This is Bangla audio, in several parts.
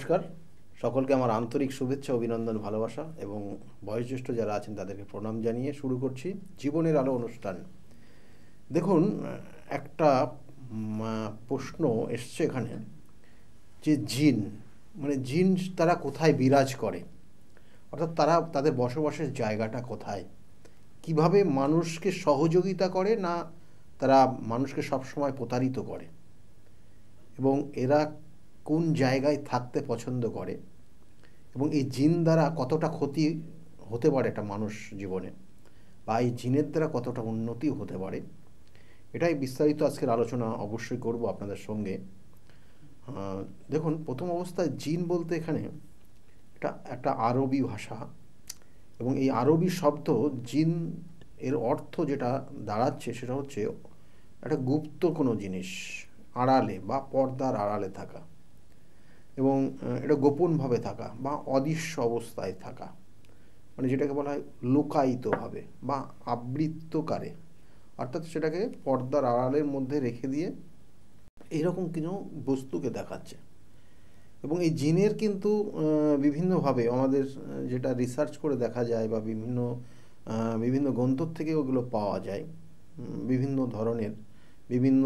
নমস্কার, সকলকে আমার আন্তরিক শুভেচ্ছা, অভিনন্দন, ভালোবাসা এবং বয়োজ্যেষ্ঠ যারা আছেন তাদেরকে প্রণাম জানিয়ে শুরু করছি জীবনের আলো অনুষ্ঠান। দেখুন, একটা প্রশ্ন এসছে এখানে যে জিন, মানে জিন তারা কোথায় বিরাজ করে, অর্থাৎ তারা তাদের বসবাসের জায়গাটা কোথায়, কিভাবে মানুষকে সহযোগিতা করে, না তারা মানুষকে সবসময় প্রতারিত করে, এবং এরা কোন জায়গায় থাকতে পছন্দ করে, এবং এই জিন দ্বারা কতটা ক্ষতি হতে পারে একটা মানুষ জীবনে, বা এই জিনের দ্বারা কতটা উন্নতি হতে পারে, এটাই বিস্তারিত আজকের আলোচনা অবশ্যই করব আপনাদের সঙ্গে। দেখুন, প্রথম অবস্থায় জিন বলতে এখানে এটা একটা আরবি ভাষা, এবং এই আরবি শব্দ জিন এর অর্থ যেটা দাঁড়াচ্ছে সেটা হচ্ছে একটা গুপ্ত কোনো জিনিস, আড়ালে বা পর্দার আড়ালে থাকা, এবং এটা গোপনভাবে থাকা বা অদৃশ্য অবস্থায় থাকা, মানে যেটাকে বলা হয় লুকায়িতভাবে বা আবৃত্তকারে, অর্থাৎ সেটাকে পর্দার আড়ালের মধ্যে রেখে দিয়ে এইরকম কিছু বস্তুকে দেখাচ্ছে। এবং এই জিনের কিন্তু বিভিন্নভাবে আমাদের যেটা রিসার্চ করে দেখা যায় বা বিভিন্ন গ্রন্থ থেকে ওগুলো পাওয়া যায়, বিভিন্ন ধরনের বিভিন্ন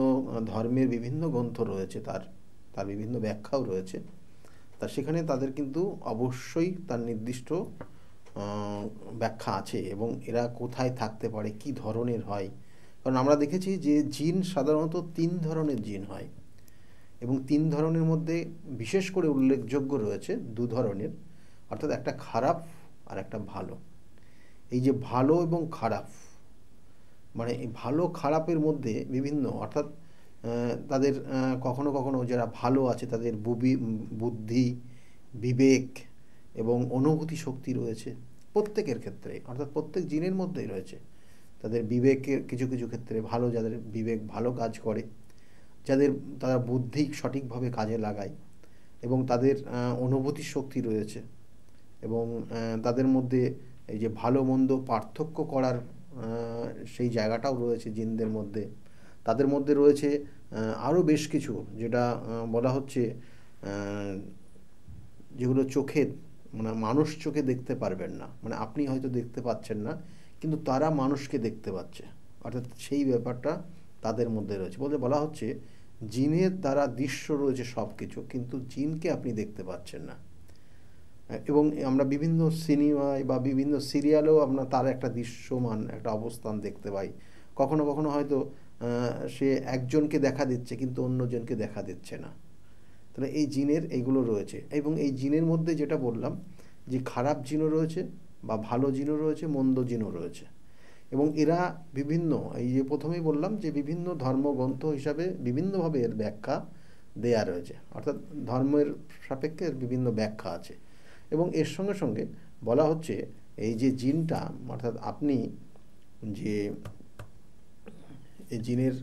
ধর্মের বিভিন্ন গ্রন্থ রয়েছে, তার বিভিন্ন ব্যাখ্যাও রয়েছে। তা সেখানে তাদের কিন্তু অবশ্যই তার নির্দিষ্ট ব্যাখ্যা আছে, এবং এরা কোথায় থাকতে পারে, কি ধরনের হয়। কারণ আমরা দেখেছি যে জিন সাধারণত 3 ধরনের জিন হয়, এবং 3 ধরনের মধ্যে বিশেষ করে উল্লেখযোগ্য রয়েছে 2 ধরনের, অর্থাৎ একটা খারাপ আর একটা ভালো। এই যে ভালো এবং খারাপ, মানে এই ভালো খারাপের মধ্যে বিভিন্ন, অর্থাৎ তাদের কখনো কখনো যারা ভালো আছে তাদের বুদ্ধি, বিবেক এবং অনুভূতি শক্তি রয়েছে প্রত্যেকের ক্ষেত্রে, অর্থাৎ প্রত্যেক জিনের মধ্যেই রয়েছে। তাদের বিবেকের কিছু কিছু ক্ষেত্রে ভালো, যাদের বিবেক ভালো কাজ করে, তারা বুদ্ধি সঠিকভাবে কাজে লাগায়, এবং তাদের অনুভূতি শক্তি রয়েছে, এবং তাদের মধ্যে এই যে ভালো মন্দ পার্থক্য করার সেই জায়গাটাও রয়েছে জিনদের মধ্যে। তাদের মধ্যে রয়েছে আরও বেশ কিছু, যেটা বলা হচ্ছে যেগুলো চোখে, মানে মানুষ চোখে দেখতে পারবেন না, মানে আপনি হয়তো দেখতে পাচ্ছেন না কিন্তু তারা মানুষকে দেখতে পাচ্ছে, অর্থাৎ সেই ব্যাপারটা তাদের মধ্যে রয়েছে। বলা হচ্ছে জিনের দ্বারা দৃশ্য রয়েছে সব কিছু, কিন্তু জিনকে আপনি দেখতে পাচ্ছেন না। এবং আমরা বিভিন্ন সিনেমায় বা বিভিন্ন সিরিয়ালেও আমরা তার একটা দৃশ্যমান একটা অবস্থান দেখতে পাই। কখনো কখনো হয়তো সে একজনকে দেখা দিচ্ছে কিন্তু অন্যজনকে দেখা দিচ্ছে না। তাহলে এই জিনের এইগুলো রয়েছে, এবং এই জিনের মধ্যে যেটা বললাম যে খারাপ জিনও রয়েছে বা ভালো জিনও রয়েছে, মন্দ জিনও রয়েছে, এবং এরা বিভিন্ন, এই যে প্রথমেই বললাম যে বিভিন্ন ধর্মগ্রন্থ হিসাবে বিভিন্নভাবে এর ব্যাখ্যা দেয়া রয়েছে, অর্থাৎ ধর্মের সাপেক্ষে বিভিন্ন ব্যাখ্যা আছে। এবং এর সঙ্গে সঙ্গে বলা হচ্ছে এই যে জিনটা, অর্থাৎ আপনি যে এই জিনের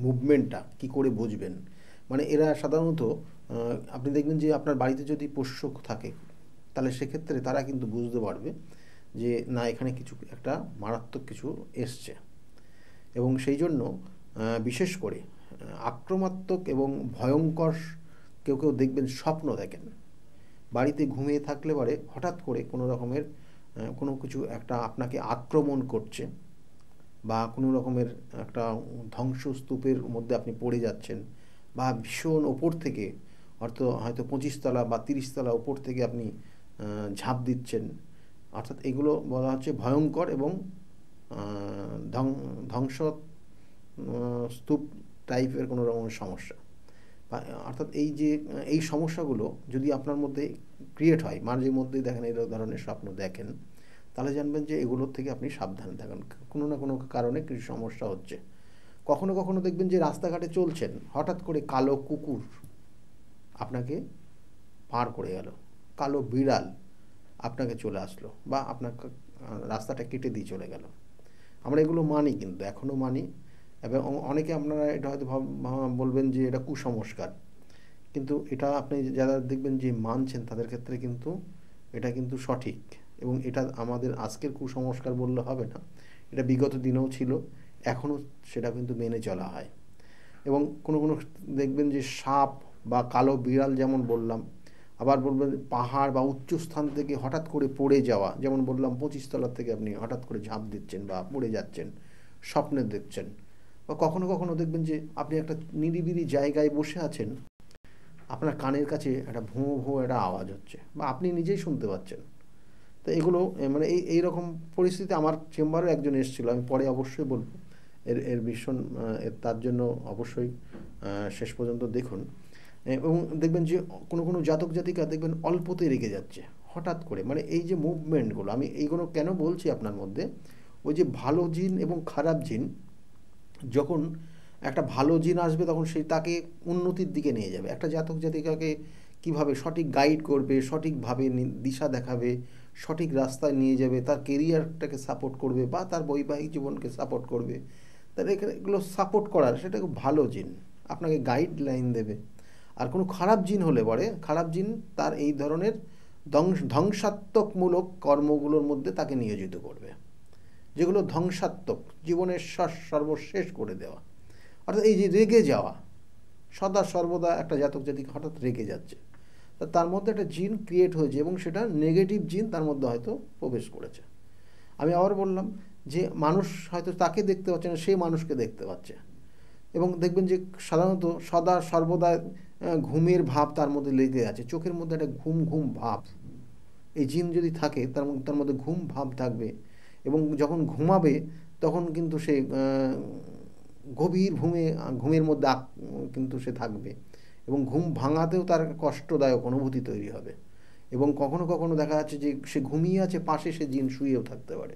মুভমেন্টটা কি করে বুঝবেন, মানে এরা সাধারণত আপনি দেখবেন যে আপনার বাড়িতে যদি পোষ্য থাকে তাহলে সেক্ষেত্রে তারা কিন্তু বুঝতে পারবে যে না, এখানে কিছু একটা মারাত্মক কিছু এসছে, এবং সেই জন্য বিশেষ করে আক্রমণাত্মক এবং ভয়ঙ্কর কেউ কেউ দেখবেন স্বপ্ন দেখেন। বাড়িতে ঘুমিয়ে থাকলে পরে হঠাৎ করে কোনো রকমের কোনো কিছু একটা আপনাকে আক্রমণ করছে, বা কোনো রকমের একটা ধ্বংসস্তূপের মধ্যে আপনি পড়ে যাচ্ছেন, বা ভীষণ ওপর থেকে হয়তো 25 তলা বা 30 তলা ওপর থেকে আপনি ঝাঁপ দিচ্ছেন, অর্থাৎ এগুলো বলা হচ্ছে ভয়ঙ্কর এবং ধ্বংস স্তূপ টাইপের কোনো রকমের সমস্যা। অর্থাৎ এই সমস্যাগুলো যদি আপনার মধ্যে ক্রিয়েট হয়, মাঝে মধ্যে দেখেন এই ধরনের স্বপ্ন দেখেন, তাহলে জানবেন যে এগুলোর থেকে আপনি সাবধানে থাকুন, কোনো না কোনো কারণে কিছু সমস্যা হচ্ছে। কখনো কখনো দেখবেন যে রাস্তাঘাটে চলছেন, হঠাৎ করে কালো কুকুর আপনাকে পার করে গেল, কালো বিড়াল আপনাকে চলে আসলো, বা আপনার রাস্তাটা কেটে দিয়ে চলে গেল। আমরা এগুলো মানি, কিন্তু এখনও মানি, এবং অনেকে আপনারা এটা হয়তো বলবেন যে এটা কুসংস্কার, কিন্তু এটা আপনি যারা দেখবেন যে মানছেন তাদের ক্ষেত্রে কিন্তু এটা কিন্তু সঠিক, এবং এটা আমাদের আজকের কুসংস্কার বললে হবে না, এটা বিগত দিনেও ছিল, এখনও সেটা কিন্তু মেনে চলা হয়। এবং কোনো দেখবেন যে সাপ বা কালো বিড়াল যেমন বললাম, আবার বলবেন পাহাড় বা উচ্চ স্থান থেকে হঠাৎ করে পড়ে যাওয়া, যেমন বললাম 25 তলার থেকে আপনি হঠাৎ করে ঝাঁপ দিচ্ছেন বা পড়ে যাচ্ছেন, স্বপ্নে দেখছেন। বা কখনো কখনো দেখবেন যে আপনি একটা নিরিবিলি জায়গায় বসে আছেন, আপনার কানের কাছে একটা ভোঁ ভোঁ একটা আওয়াজ হচ্ছে বা আপনি নিজেই শুনতে পাচ্ছেন। তো এগুলো মানে এইরকম পরিস্থিতি আমার চেম্বারে একজন এসেছিলো, আমি পরে অবশ্যই বলবো এর এর ভীষণ তার জন্য অবশ্যই শেষ পর্যন্ত দেখুন। এবং দেখবেন যে কোনো কোনো জাতক জাতিকা দেখবেন অল্পতে রেগে যাচ্ছে হঠাৎ করে, মানে এই যে মুভমেন্টগুলো, আমি এইগুলো কেন বলছি আপনার মধ্যে, ওই যে ভালো জিন এবং খারাপ জিন, যখন একটা ভালো জিন আসবে তখন সে তাকে উন্নতির দিকে নিয়ে যাবে, একটা জাতক জাতিকাকে কিভাবে সঠিক গাইড করবে, সঠিকভাবে দিশা দেখাবে, সঠিক রাস্তায় নিয়ে যাবে, তার কেরিয়ারটাকে সাপোর্ট করবে বা তার বৈবাহিক জীবনকে সাপোর্ট করবে, তাহলে এগুলো সাপোর্ট করার সেটা খুব ভালো জিন, আপনাকে গাইডলাইন দেবে। আর কোনো খারাপ জিন হলে পরে খারাপ জিন তার এই ধরনের ধ্বংসাত্মকমূলক কর্মগুলোর মধ্যে তাকে নিয়োজিত করবে, যেগুলো ধ্বংসাত্মক, জীবনের সর্বশেষ করে দেওয়া। অর্থাৎ এই যে রেগে যাওয়া, সদা সর্বদা একটা জাতক জাতিকা হঠাৎ রেগে যাচ্ছে, তার মধ্যে একটা জিন ক্রিয়েট হয়েছে এবং সেটা নেগেটিভ জিন তার মধ্যে হয়তো প্রবেশ করেছে। আমি আবার বললাম যে মানুষ হয়তো তাকে দেখতে পাচ্ছে না, সেই মানুষকে দেখতে পাচ্ছে। এবং দেখবেন যে সাধারণত সদা সর্বদা ঘুমের ভাব তার মধ্যে লেগে আছে, চোখের মধ্যে একটা ঘুম ঘুম ভাব, এই জিন যদি থাকে তার মধ্যে ঘুম ভাব থাকবে। এবং যখন ঘুমাবে তখন কিন্তু সে গভীর ঘুমের মধ্যে কিন্তু সে থাকবে এবং ঘুম ভাঙাতেও তার কষ্টদায়ক অনুভূতি তৈরি হবে। এবং কখনো কখনো দেখা যাচ্ছে যে সে ঘুমিয়ে আছে, পাশে সে জিন শুয়েও থাকতে পারে,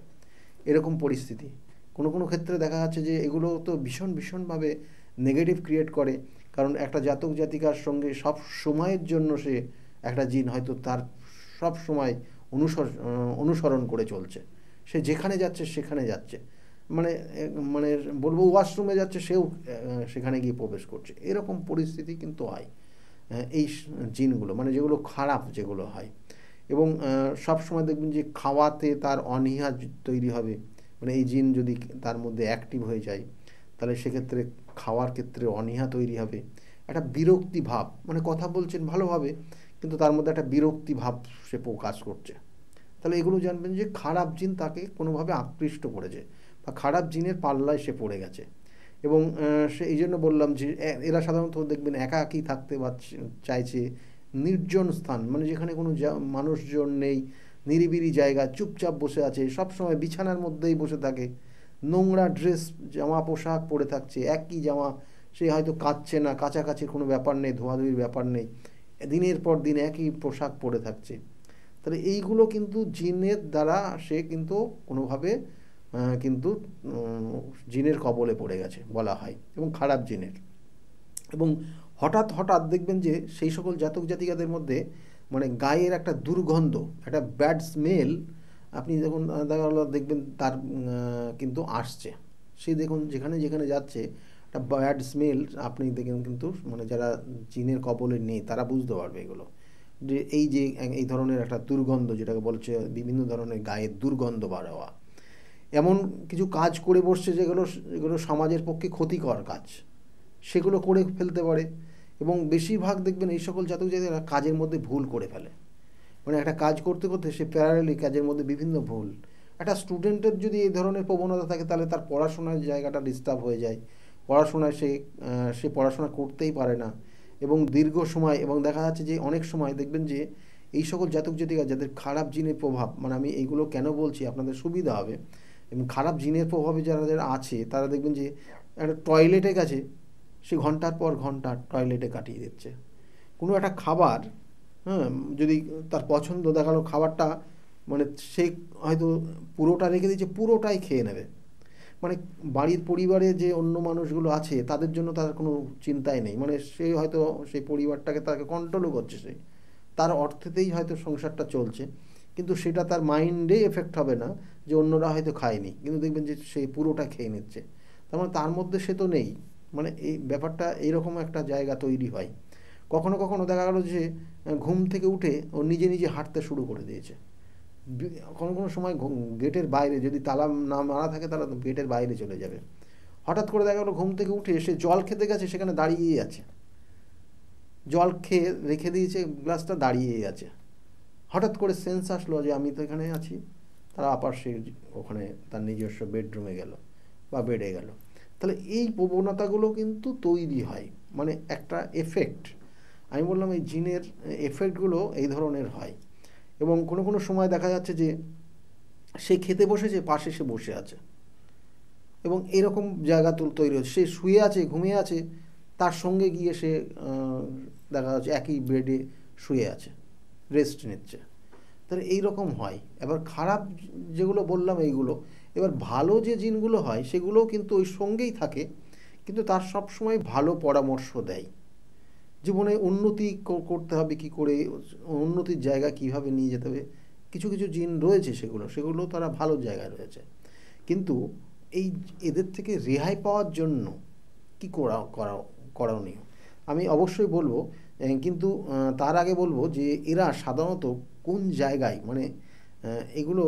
এরকম পরিস্থিতি। কোনো কোনো ক্ষেত্রে দেখা যাচ্ছে যে এগুলো তো ভীষণভাবে নেগেটিভ ক্রিয়েট করে, কারণ একটা জাতক জাতিকার সঙ্গে সব সময়ের জন্য সে একটা জিন হয়তো তার সব সময় অনুসরণ করে চলছে, সে যেখানে যাচ্ছে সেখানে যাচ্ছে, মানে মানে বলবো ওয়াশরুমে যাচ্ছে সেও সেখানে গিয়ে প্রবেশ করছে, এরকম পরিস্থিতি কিন্তু হয় এই জিনগুলো, মানে যেগুলো খারাপ যেগুলো হয়। এবং সব সময় দেখবেন যে খাওয়াতে তার অনীহা তৈরি হবে, মানে এই জিন যদি তার মধ্যে অ্যাক্টিভ হয়ে যায় তাহলে সেক্ষেত্রে খাওয়ার ক্ষেত্রে অনীহা তৈরি হবে, একটা বিরক্তি ভাব, মানে কথা বলছেন ভালোভাবে কিন্তু তার মধ্যে একটা বিরক্তি ভাব সে প্রকাশ করছে। তাহলে এগুলো জানবেন যে খারাপ জিন তাকে কোনোভাবে আকৃষ্ট করেছে বা খারাপ জিনের পাল্লায় সে পড়ে গেছে। এবং সে এই জন্য বললাম যে এরা সাধারণত দেখবেন একাকী থাকতে চাইছে, নির্জন স্থান, মানে যেখানে কোনো মানুষজন নেই, নিরিবিলি জায়গা, চুপচাপ বসে আছে, সবসময় বিছানার মধ্যেই বসে থাকে, নোংরা ড্রেস জামা পোশাক পরে থাকছে, একই জামা, সে হয়তো কাচছে না, কাছাকাছির কোনো ব্যাপার নেই, ধোয়াধুয়ির ব্যাপার নেই, দিনের পর দিন একই পোশাক পরে থাকছে। তাহলে এইগুলো কিন্তু জিনের দ্বারা সে কিন্তু কোনোভাবে কিন্তু জিনের কবলে পড়ে গেছে বলা হয়, এবং খারাপ জিনের। এবং হঠাৎ দেখবেন যে সেই সকল জাতক জাতিকাদের মধ্যে মানে গায়ের একটা দুর্গন্ধ, একটা ব্যাড স্মেল, আপনি যখন দেখবেন তার কিন্তু আসছে, সেই দেখুন যেখানে যেখানে যাচ্ছে একটা ব্যাড স্মেল আপনি দেখেন কিন্তু, মানে যারা জিনের কবলে নেই তারা বুঝতে পারবে এগুলো, যে এই ধরনের একটা দুর্গন্ধ, যেটাকে বলছে বিভিন্ন ধরনের গায়ের দুর্গন্ধ বার হওয়া, এমন কিছু কাজ করে বসছে যেগুলো সমাজের পক্ষে ক্ষতিকর কাজ, সেগুলো করে ফেলতে পারে। এবং বেশিরভাগ দেখবেন এই সকল জাতক জাতিরা কাজের মধ্যে ভুল করে ফেলে, মানে একটা কাজ করতে করতে সে প্যারালালি কাজের মধ্যে বিভিন্ন ভুল। একটা স্টুডেন্টের যদি এই ধরনের প্রবণতা থাকে তাহলে তার পড়াশোনার জায়গাটা ডিস্টার্ব হয়ে যায়, পড়াশোনায় সে পড়াশোনা করতেই পারে না এবং দীর্ঘ সময়, এবং দেখা যাচ্ছে যে অনেক সময় দেখবেন যে এই সকল জাতক জাতিকা যাদের খারাপ জিনের প্রভাব, মানে আমি এইগুলো কেন বলছি আপনাদের সুবিধা হবে, এবং খারাপ জিনের প্রভাবে যারা আছে তারা দেখবেন যে একটা টয়লেটে গেছে, সে ঘন্টার পর ঘন্টা টয়লেটে কাটিয়ে দিচ্ছে। কোনো একটা খাবার, হ্যাঁ, যদি তার পছন্দ দেখালো খাবারটা, মানে সে হয়তো পুরোটা রেখে দিয়েছে, পুরোটাই খেয়ে নেবে, মানে বাড়ির পরিবারে যে অন্য মানুষগুলো আছে তাদের জন্য তার কোনো চিন্তাই নেই, মানে সে হয়তো সেই পরিবারটাকে তাকে কন্ট্রোলও করছে, সে তার অর্থেতেই হয়তো সংসারটা চলছে, কিন্তু সেটা তার মাইন্ডে এফেক্ট হবে না যে অন্যরা হয়তো খায়নি, কিন্তু দেখবেন যে সে পুরোটা খেয়ে নিচ্ছে, তার মানে তার মধ্যে সে তো নেই, মানে এই ব্যাপারটা এইরকম একটা জায়গা তৈরি হয়। কখনো কখনো দেখা গেল যে ঘুম থেকে উঠে ও নিজে নিজে হাঁটতে শুরু করে দিয়েছে, কোনো কোনো সময় গেটের বাইরে যদি তালা না মারা থাকে তাহলে গেটের বাইরে চলে যাবে, হঠাৎ করে দেখা গেলো ঘুম থেকে উঠে সে জল খেতে গেছে, সেখানে দাঁড়িয়েই আছে, জল খেয়ে রেখে দিয়েছে, গ্লাসটা দাঁড়িয়েই আছে, হঠাৎ করে সেন্স আসলো যে আমি তো এখানে আছি, তারা আবার সে ওখানে তার নিজস্ব বেডরুমে গেল বা বেডে গেল। তাহলে এই প্রবণতাগুলো কিন্তু তৈরি হয়, মানে একটা এফেক্ট। আমি বললাম এই জিনের এফেক্টগুলো এই ধরনের হয়। এবং কোনো কোনো সময় দেখা যাচ্ছে যে সে খেতে বসেছে, পাশে সে বসে আছে, এবং এরকম জায়গা তৈরি হচ্ছে, সে শুয়ে আছে, ঘুমিয়ে আছে, তার সঙ্গে গিয়ে সে দেখা যাচ্ছে একই বেডে শুয়ে আছে, রেস্ট নিচ্ছে। তাহলে এইরকম হয়। এবার খারাপ যেগুলো বললাম এইগুলো, এবার ভালো যে জিনগুলো হয় সেগুলোও কিন্তু ওই সঙ্গেই থাকে, কিন্তু তার সবসময় ভালো পরামর্শ দেয়, জীবনে উন্নতি করতে হবে কি করে, উন্নতির জায়গা কিভাবে নিয়ে যেতে হবে। কিছু কিছু জিন রয়েছে সেগুলো তারা ভালো জায়গায় রয়েছে, কিন্তু এই এদের থেকে রেহাই পাওয়ার জন্য কি করণীয় আমি অবশ্যই বলবো, কিন্তু তার আগে বলবো যে এরা সাধারণত কোন জায়গায়, মানে এগুলো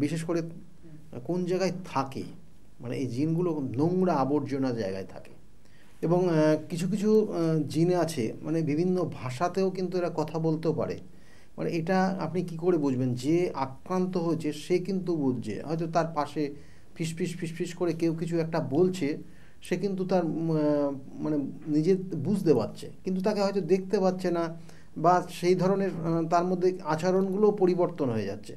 বিশেষ করে কোন জায়গায় থাকে, মানে এই জিনগুলো নোংরা আবর্জনা জায়গায় থাকে। এবং কিছু কিছু জিন আছে, মানে বিভিন্ন ভাষাতেও কিন্তু এরা কথা বলতেও পারে। মানে এটা আপনি কি করে বুঝবেন? যে আক্রান্ত হয়েছে সে কিন্তু বুঝছে, হয়তো তার পাশে ফিসফিস ফিসফিস করে কেউ কিছু একটা বলছে, সে কিন্তু তার মানে নিজে বুঝতে পারছে, কিন্তু তাকে হয়তো দেখতে পাচ্ছে না, বা সেই ধরনের তার মধ্যে আচরণগুলোও পরিবর্তন হয়ে যাচ্ছে।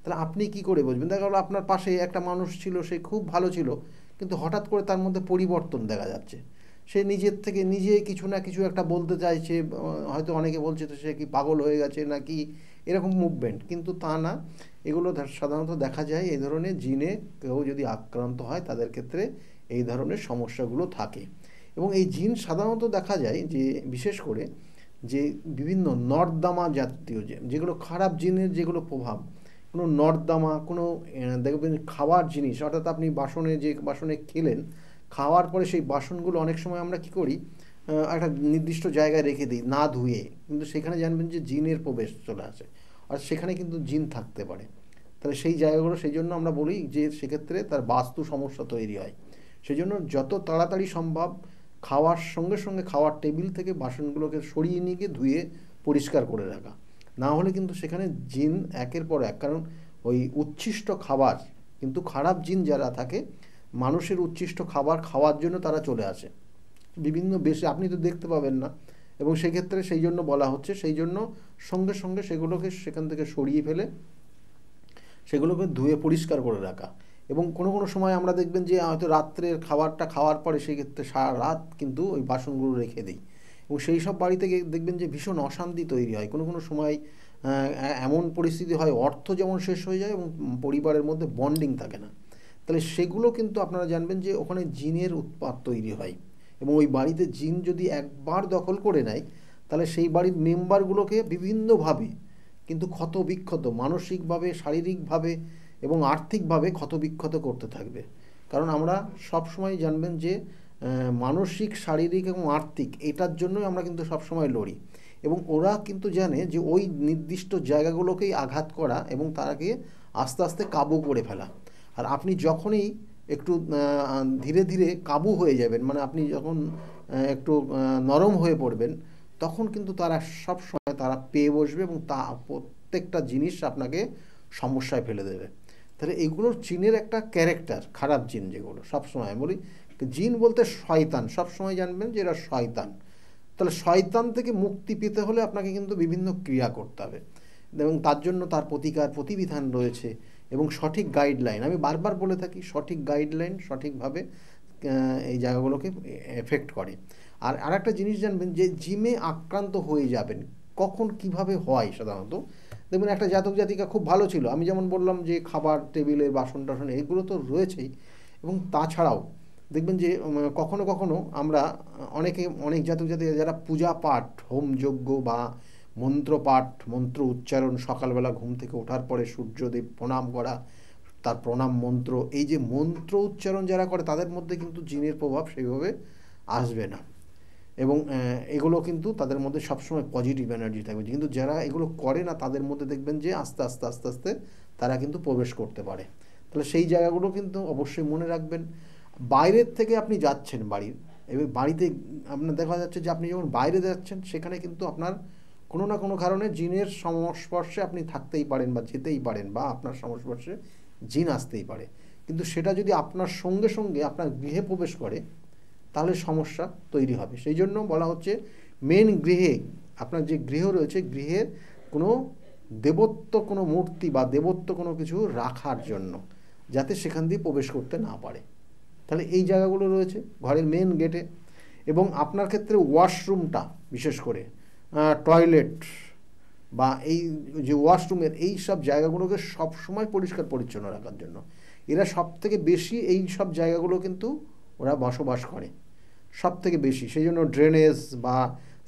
তাহলে আপনি কি করে বুঝবেন? দেখা গেলো আপনার পাশে একটা মানুষ ছিল, সে খুব ভালো ছিল, কিন্তু হঠাৎ করে তার মধ্যে পরিবর্তন দেখা যাচ্ছে, সে নিজের থেকে নিজে কিছু না কিছু একটা বলতে চাইছে, হয়তো অনেকে বলছে তো সে কি পাগল হয়ে গেছে নাকি, এরকম মুভমেন্ট। কিন্তু তা না, এগুলো সাধারণত দেখা যায় এই ধরনের জিনে কেউ যদি আক্রান্ত হয় তাদের ক্ষেত্রে এই ধরনের সমস্যাগুলো থাকে। এবং এই জিন সাধারণত দেখা যায় যে বিশেষ করে যে বিভিন্ন নর্দমা জাতীয় যেগুলো খারাপ জিনের যেগুলো প্রভাব, কোনো নর্দমা, কোনো দেখবেন খাওয়ার জিনিস, অর্থাৎ আপনি যে বাসনে খেলেন, খাওয়ার পরে সেই বাসনগুলো অনেক সময় আমরা কি করি, একটা নির্দিষ্ট জায়গায় রেখে দিই না ধুয়ে, কিন্তু সেখানে জানবেন যে জিনের প্রবেশ চলে আসে, আর সেখানে কিন্তু জিন থাকতে পারে। তাহলে সেই জায়গাগুলো, সেই জন্য আমরা বলি যে সেক্ষেত্রে তার বাস্তু সমস্যা তৈরি হয়। সেই জন্য যত তাড়াতাড়ি সম্ভব খাওয়ার সঙ্গে সঙ্গে খাওয়ার টেবিল থেকে বাসনগুলোকে সরিয়ে নিয়ে গিয়ে ধুয়ে পরিষ্কার করে রাখা, না হলে কিন্তু সেখানে জিন একের পর এক, কারণ ওই উচ্ছিষ্ট খাবার, কিন্তু খারাপ জিন যারা থাকে মানুষের উচ্ছিষ্ট খাবার খাওয়ার জন্য তারা চলে আসে বিভিন্ন বেশি, আপনি তো দেখতে পাবেন না, এবং সেক্ষেত্রে সেই জন্য বলা হচ্ছে, সেই জন্য সঙ্গে সঙ্গে সেগুলোকে সেখান থেকে সরিয়ে ফেলে সেগুলোকে ধুয়ে পরিষ্কার করে রাখা। এবং কোনো কোনো সময় আমরা দেখবেন যে হয়তো রাত্রের খাবারটা খাওয়ার পরে সেক্ষেত্রে সারা রাত কিন্তু ওই বাসনগুলো রেখে দিই, এবং সেই সব বাড়িতে দেখবেন যে ভীষণ অশান্তি তৈরি হয়। কোনো কোনো সময় এমন পরিস্থিতি হয়, অর্থ যেমন শেষ হয়ে যায় এবং পরিবারের মধ্যে বন্ডিং থাকে না। তাহলে সেগুলো কিন্তু আপনারা জানবেন যে ওখানে জিনের উৎপাত তৈরি হয়, এবং ওই বাড়িতে জিন যদি একবার দখল করে নেয় তাহলে সেই বাড়ির মেম্বারগুলোকে বিভিন্নভাবে কিন্তু ক্ষতবিক্ষত, মানসিকভাবে, শারীরিকভাবে এবং আর্থিকভাবে ক্ষতবিক্ষত করতে থাকবে। কারণ আমরা সবসময় জানবেন যে মানসিক, শারীরিক এবং আর্থিক, এটার জন্যই আমরা কিন্তু সবসময় লড়ি, এবং ওরা কিন্তু জানে যে ওই নির্দিষ্ট জায়গাগুলোকেই আঘাত করা এবং তাকে আস্তে আস্তে কাবু করে ফেলা। আর আপনি যখনই একটু ধীরে ধীরে কাবু হয়ে যাবেন, মানে আপনি যখন একটু নরম হয়ে পড়বেন, তখন কিন্তু তারা সবসময় তারা পেয়ে বসবে এবং তা প্রত্যেকটা জিনিস আপনাকে সমস্যায় ফেলে দেবে। তাহলে এগুলোর জিনের একটা ক্যারেক্টার, খারাপ জিন যেগুলো সবসময় আমি বলি, জিন বলতে শয়তান, সবসময় জানবেন যে এরা শয়তান। তাহলে শয়তান থেকে মুক্তি পেতে হলে আপনাকে কিন্তু বিভিন্ন ক্রিয়া করতে হবে, এবং তার জন্য তার প্রতিবিধান রয়েছে এবং সঠিক গাইডলাইন। আমি বারবার বলে থাকি, সঠিক গাইডলাইন সঠিকভাবে এই জায়গাগুলোকে এফেক্ট করে। আর আরেকটা জিনিস জানবেন যে জিমে আক্রান্ত হয়ে যাবেন কখন, কিভাবে হয় সাধারণত দেখবেন একটা জাতক জাতিকা খুব ভালো ছিল, আমি যেমন বললাম যে খাবার টেবিলের বাসন টাসন এগুলো তো রয়েছেই, এবং তাছাড়াও দেখবেন যে কখনো কখনো আমরা অনেক জাতক জাতিকা যারা পূজা পাঠ, হোম যজ্ঞ বা মন্ত্র পাঠ, মন্ত্র উচ্চারণ, সকালবেলা ঘুম থেকে ওঠার পরে সূর্যদেব প্রণাম করা, তার প্রণাম মন্ত্র, এই যে মন্ত্র উচ্চারণ যারা করে তাদের মধ্যে কিন্তু জিনের প্রভাব সেইভাবে আসবে না, এবং এগুলো কিন্তু তাদের মধ্যে সবসময় পজিটিভ এনার্জি থাকবে। কিন্তু যারা এগুলো করে না তাদের মধ্যে দেখবেন যে আস্তে আস্তে আস্তে আস্তে তারা কিন্তু প্রবেশ করতে পারে। তাহলে সেই জায়গাগুলো কিন্তু অবশ্যই মনে রাখবেন। বাইরের থেকে আপনি যাচ্ছেন বাড়ির, এবার বাড়িতে আপনার দেখা যাচ্ছে যে আপনি যখন বাইরে যাচ্ছেন সেখানে কিন্তু আপনার কোনো না কোনো কারণে জিনের সংস্পর্শে আপনি থাকতেই পারেন বা যেতেই পারেন, বা আপনার সংস্পর্শে জিন আসতেই পারে। কিন্তু সেটা যদি আপনার সঙ্গে সঙ্গে আপনার গৃহে প্রবেশ করে তাহলে সমস্যা তৈরি হবে। সেই জন্য বলা হচ্ছে মেন গৃহে, আপনার যে গৃহ রয়েছে, গৃহের কোনো দেবত্ব কোনো মূর্তি বা দেবত্ব কোনো কিছু রাখার জন্য, যাতে সেখান দিয়ে প্রবেশ করতে না পারে। তাহলে এই জায়গাগুলো রয়েছে ঘরের মেন গেটে। এবং আপনার ক্ষেত্রে ওয়াশরুমটা, বিশেষ করে টয়লেট বা এই যে ওয়াশরুমের এই সব জায়গাগুলোকে সবসময় পরিষ্কার পরিচ্ছন্ন রাখার জন্য, এরা সব থেকে বেশি এই সব জায়গাগুলো কিন্তু ওরা বসবাস করে সব থেকে বেশি। সেই জন্য ড্রেনেজ বা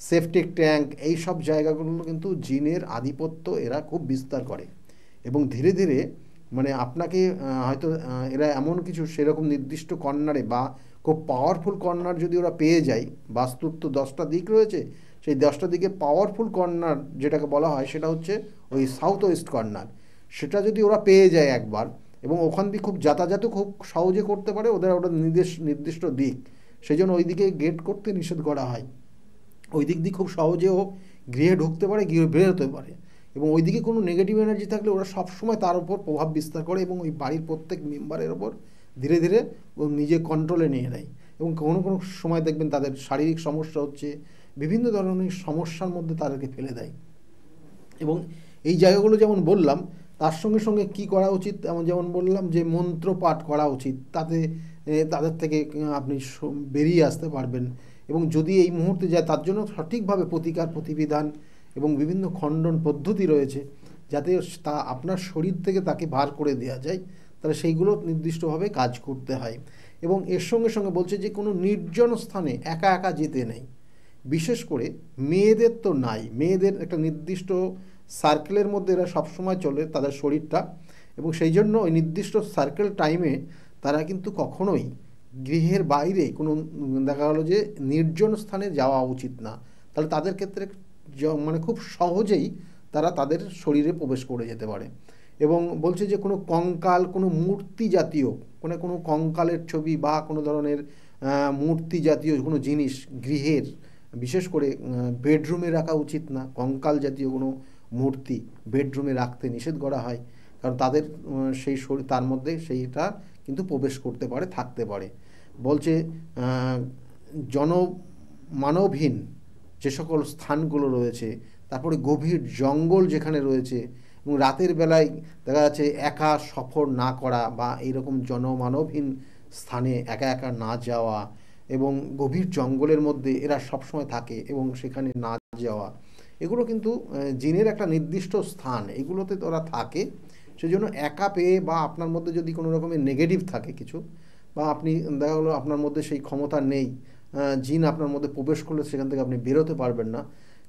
সেপটিক ট্যাঙ্ক এই সব জায়গাগুলো কিন্তু জিনের আধিপত্য এরা খুব বিস্তার করে। এবং ধীরে ধীরে মানে আপনাকে হয়তো এরা এমন কিছু সেরকম নির্দিষ্ট কর্নারে বা খুব পাওয়ারফুল কর্নার যদি ওরা পেয়ে যায়, বাস্তুর তো 10টা দিক রয়েছে, সেই 10টা দিকে পাওয়ারফুল কর্নার যেটাকে বলা হয় সেটা হচ্ছে ওই সাউথ ওয়েস্ট কর্নার। সেটা যদি ওরা পেয়ে যায় একবার, এবং ওখান দিয়ে খুব যাতায়াতও খুব সহজে করতে পারে, ওদের ওটা নির্দিষ্ট দিক, সেই জন্য ওই দিকে গেট করতে নিষেধ করা হয়। ওই দিক দিয়ে খুব সহজেও গৃহে ঢুকতে পারে, গৃহে বেরোতে পারে। এবং ওই দিকে কোনো নেগেটিভ এনার্জি থাকলে ওরা সবসময় তার উপর প্রভাব বিস্তার করে এবং ওই বাড়ির প্রত্যেক মেম্বারের ওপর ধীরে ধীরে নিজে কন্ট্রোলে নিয়ে নেয়। এবং কোনো কোনো সময় দেখবেন তাদের শারীরিক সমস্যা হচ্ছে, বিভিন্ন ধরনের সমস্যার মধ্যে তাদেরকে ফেলে দেয়। এবং এই জায়গাগুলো যেমন বললাম, তার সঙ্গে সঙ্গে কি করা উচিত, যেমন বললাম যে মন্ত্র পাঠ করা উচিত, তাতে তাদের থেকে আপনি বেরিয়ে আসতে পারবেন। এবং যদি এই মুহূর্তে যায়, তার জন্য সঠিকভাবে প্রতিকার প্রতিবিধান এবং বিভিন্ন খণ্ডন পদ্ধতি রয়েছে, যাতে তা আপনার শরীর থেকে তাকে বার করে দেওয়া যায়। তাহলে সেইগুলো নির্দিষ্টভাবে কাজ করতে হয়। এবং এর সঙ্গে সঙ্গে বলছে যে কোনো নির্জন স্থানে একা একা যেতে নেই। বিশেষ করে মেয়েদের তো নাই, মেয়েদের একটা নির্দিষ্ট সার্কেলের মধ্যে এরা সবসময় চলে তাদের শরীরটা, এবং সেই জন্য ওই নির্দিষ্ট সার্কেল টাইমে তারা কিন্তু কখনোই গৃহের বাইরে কোনো দেখা গেলো যে নির্জন স্থানে যাওয়া উচিত না। তাহলে তাদের ক্ষেত্রে মানে খুব সহজেই তারা তাদের শরীরে প্রবেশ করে যেতে পারে। এবং বলছে যে কোনো কঙ্কাল, কোনো মূর্তি জাতীয় কোনো কঙ্কালের ছবি বা কোনো ধরনের মূর্তি জাতীয় কোনো জিনিস গৃহের, বিশেষ করে বেডরুমে রাখা উচিত না। কঙ্কাল জাতীয় কোনো মূর্তি বেডরুমে রাখতে নিষেধ করা হয়, কারণ তাদের সেই শরীর তার মধ্যে সেইটা কিন্তু প্রবেশ করতে পারে, থাকতে পারে। বলছে জনমানবহীন যে সকল স্থানগুলো রয়েছে, তারপরে গভীর জঙ্গল যেখানে রয়েছে, এবং রাতের বেলায় দেখা যাচ্ছে একা সফর না করা বা এইরকম জনমানবহীন স্থানে একা একা না যাওয়া, এবং গভীর জঙ্গলের মধ্যে এরা সবসময় থাকে এবং সেখানে না যাওয়া, এগুলো কিন্তু জিনের একটা নির্দিষ্ট স্থান, এগুলোতে ওরা থাকে। সেজন্য একা পেয়ে বা আপনার মধ্যে যদি কোনো রকমের নেগেটিভ থাকে কিছু, বা আপনি দেখা গেলো আপনার মধ্যে সেই ক্ষমতা নেই, জিন আপনার মধ্যে প্রবেশ করলে সেখান থেকে আপনি বেরোতে পারবেন না।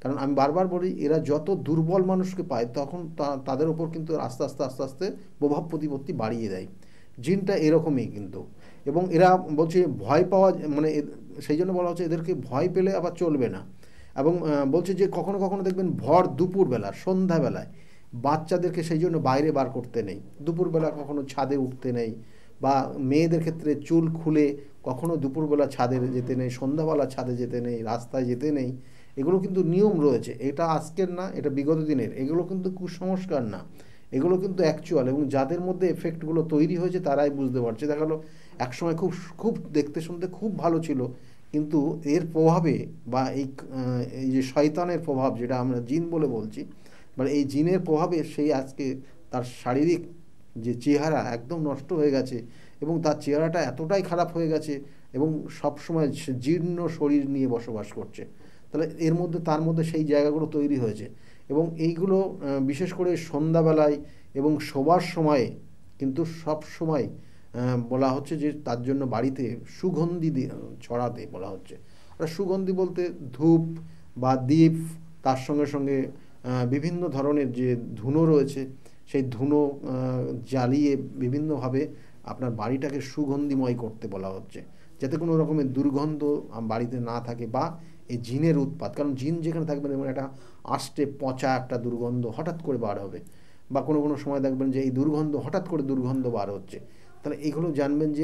কারণ আমি বারবার বলি, এরা যত দুর্বল মানুষকে পায় তখন তাদের ওপর কিন্তু আস্তে আস্তে আস্তে আস্তে প্রভাব প্রতিপত্তি বাড়িয়ে দেয়। জিনটা এরকমই কিন্তু। এবং এরা বলছে ভয় পাওয়া, মানে সেই জন্য বলা হচ্ছে এদেরকে ভয় পেলে আবার চলবে না। এবং বলছে যে কখনো কখনো দেখবেন ভর দুপুরবেলা সন্ধ্যাবেলায় বাচ্চাদেরকে সেই জন্য বাইরে বার করতে নেই, দুপুরবেলা কখনো ছাদে উঠতে নেই, বা মেয়েদের ক্ষেত্রে চুল খুলে কখনো দুপুরবেলা ছাদে যেতে নেই, সন্ধ্যাবেলা ছাদে যেতে নেই, রাস্তায় যেতে নেই। এগুলো কিন্তু নিয়ম রয়েছে, এটা আজকের না, এটা বিগত দিনের। এগুলো কিন্তু কুসংস্কার না, এগুলো কিন্তু অ্যাকচুয়াল। এবং যাদের মধ্যে এফেক্টগুলো তৈরি হয়েছে তারাই বুঝতে পারছে। দেখা গেলো একসময় খুব খুব দেখতে শুনতে খুব ভালো ছিল, কিন্তু এর প্রভাবে বা এই যে শয়তানের প্রভাব, যেটা আমরা জিন বলে বলছি, মানে এই জিনের প্রভাবে সেই আজকে তার শারীরিক যে চেহারা একদম নষ্ট হয়ে গেছে, এবং তার চেহারাটা এতটাই খারাপ হয়ে গেছে, এবং সবসময় জীর্ণ শরীর নিয়ে বসবাস করছে। তাহলে তার মধ্যে সেই জায়গাগুলো তৈরি হয়েছে। এবং এইগুলো বিশেষ করে সন্ধ্যাবেলায় এবং শোবার সময়ে কিন্তু সব সময় বলা হচ্ছে যে তার জন্য বাড়িতে সুগন্ধি ছড়াতে বলা হচ্ছে। আর সুগন্ধি বলতে ধূপ বা দীপ, তার সঙ্গে সঙ্গে বিভিন্ন ধরনের যে ধুনো রয়েছে, সেই ধুনো জ্বালিয়ে বিভিন্নভাবে আপনার বাড়িটাকে সুগন্ধিময় করতে বলা হচ্ছে, যাতে কোনো রকমের দুর্গন্ধ বাড়িতে না থাকে বা এই জিনের উৎপাত। কারণ জিন যেখানে থাকবেন এবং একটা আষ্টে পচা একটা দুর্গন্ধ হঠাৎ করে বার হবে, বা কোনো কোনো সময় দেখবেন যে এই দুর্গন্ধ হঠাৎ করে দুর্গন্ধ বার হচ্ছে, তাহলে এগুলো জানবেন যে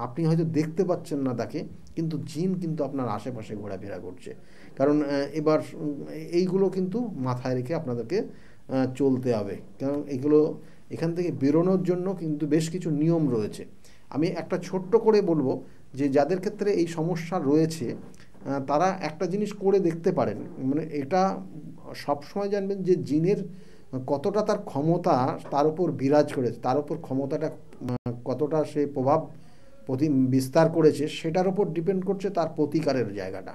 আপনি হয়তো দেখতে পাচ্ছেন না তাকে, কিন্তু জিন কিন্তু আপনার আশেপাশে ঘোরাফেরা করছে। কারণ এবার এইগুলো কিন্তু মাথায় রেখে আপনাদেরকে চলতে হবে। কারণ এখান থেকে বেরোনোর জন্য কিন্তু বেশ কিছু নিয়ম রয়েছে। আমি একটা ছোট্ট করে বলবো যে যাদের ক্ষেত্রে এই সমস্যা রয়েছে তারা একটা জিনিস করে দেখতে পারেন। মানে এটা সবসময় জানবেন যে জিনের কতটা তার ক্ষমতা তার উপর বিরাজ করেছে, তার উপর ক্ষমতাটা কতটা সে প্রভাব বিস্তার করেছে, সেটার উপর ডিপেন্ড করছে তার প্রতিকারের জায়গাটা।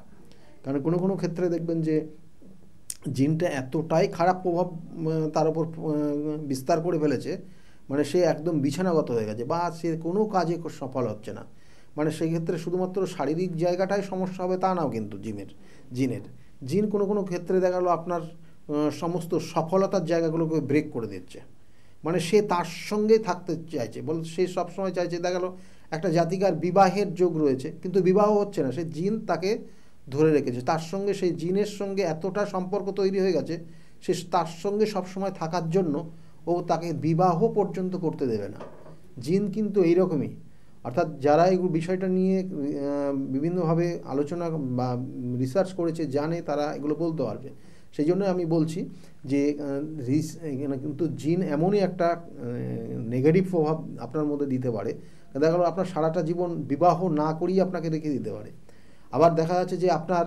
কারণ কোনো কোনো ক্ষেত্রে দেখবেন যে জিনটা এতটাই খারাপ প্রভাব তার উপর বিস্তার করে ফেলেছে, মানে সে একদম বিছানাগত হয়ে গেছে বা সে কোনো কাজে সফল হচ্ছে না। মানে সেই ক্ষেত্রে শুধুমাত্র শারীরিক জায়গাটাই সমস্যা হবে তা নাও কিন্তু জিন কোনো কোনো ক্ষেত্রে দেখা গেলো আপনার সমস্ত সফলতার জায়গাগুলোকে ব্রেক করে দিচ্ছে। মানে সে তার সঙ্গেই থাকতে চাইছে, সে সবসময় চাইছে, দেখা গেলো একটা জাতিকার বিবাহের যোগ রয়েছে কিন্তু বিবাহ হচ্ছে না, সে জিন তাকে ধরে রেখেছে, তার সঙ্গে সেই জিনের সঙ্গে এতটা সম্পর্ক তৈরি হয়ে গেছে সে তার সঙ্গে সবসময় থাকার জন্য ও তাকে বিবাহ পর্যন্ত করতে দেবে না। জিন কিন্তু এইরকমই। অর্থাৎ যারা এই বিষয়টা নিয়ে বিভিন্নভাবে আলোচনা বা রিসার্চ করেছে, জানে, তারা এগুলো বলতে পারবে। সেই জন্য আমি বলছি যে কিন্তু জিন এমনই একটা নেগেটিভ প্রভাব আপনার মধ্যে দিতে পারে, দেখা গেলো আপনার সারাটা জীবন বিবাহ না করিয়ে আপনাকে রেখে দিতে পারে। আবার দেখা যাচ্ছে যে আপনার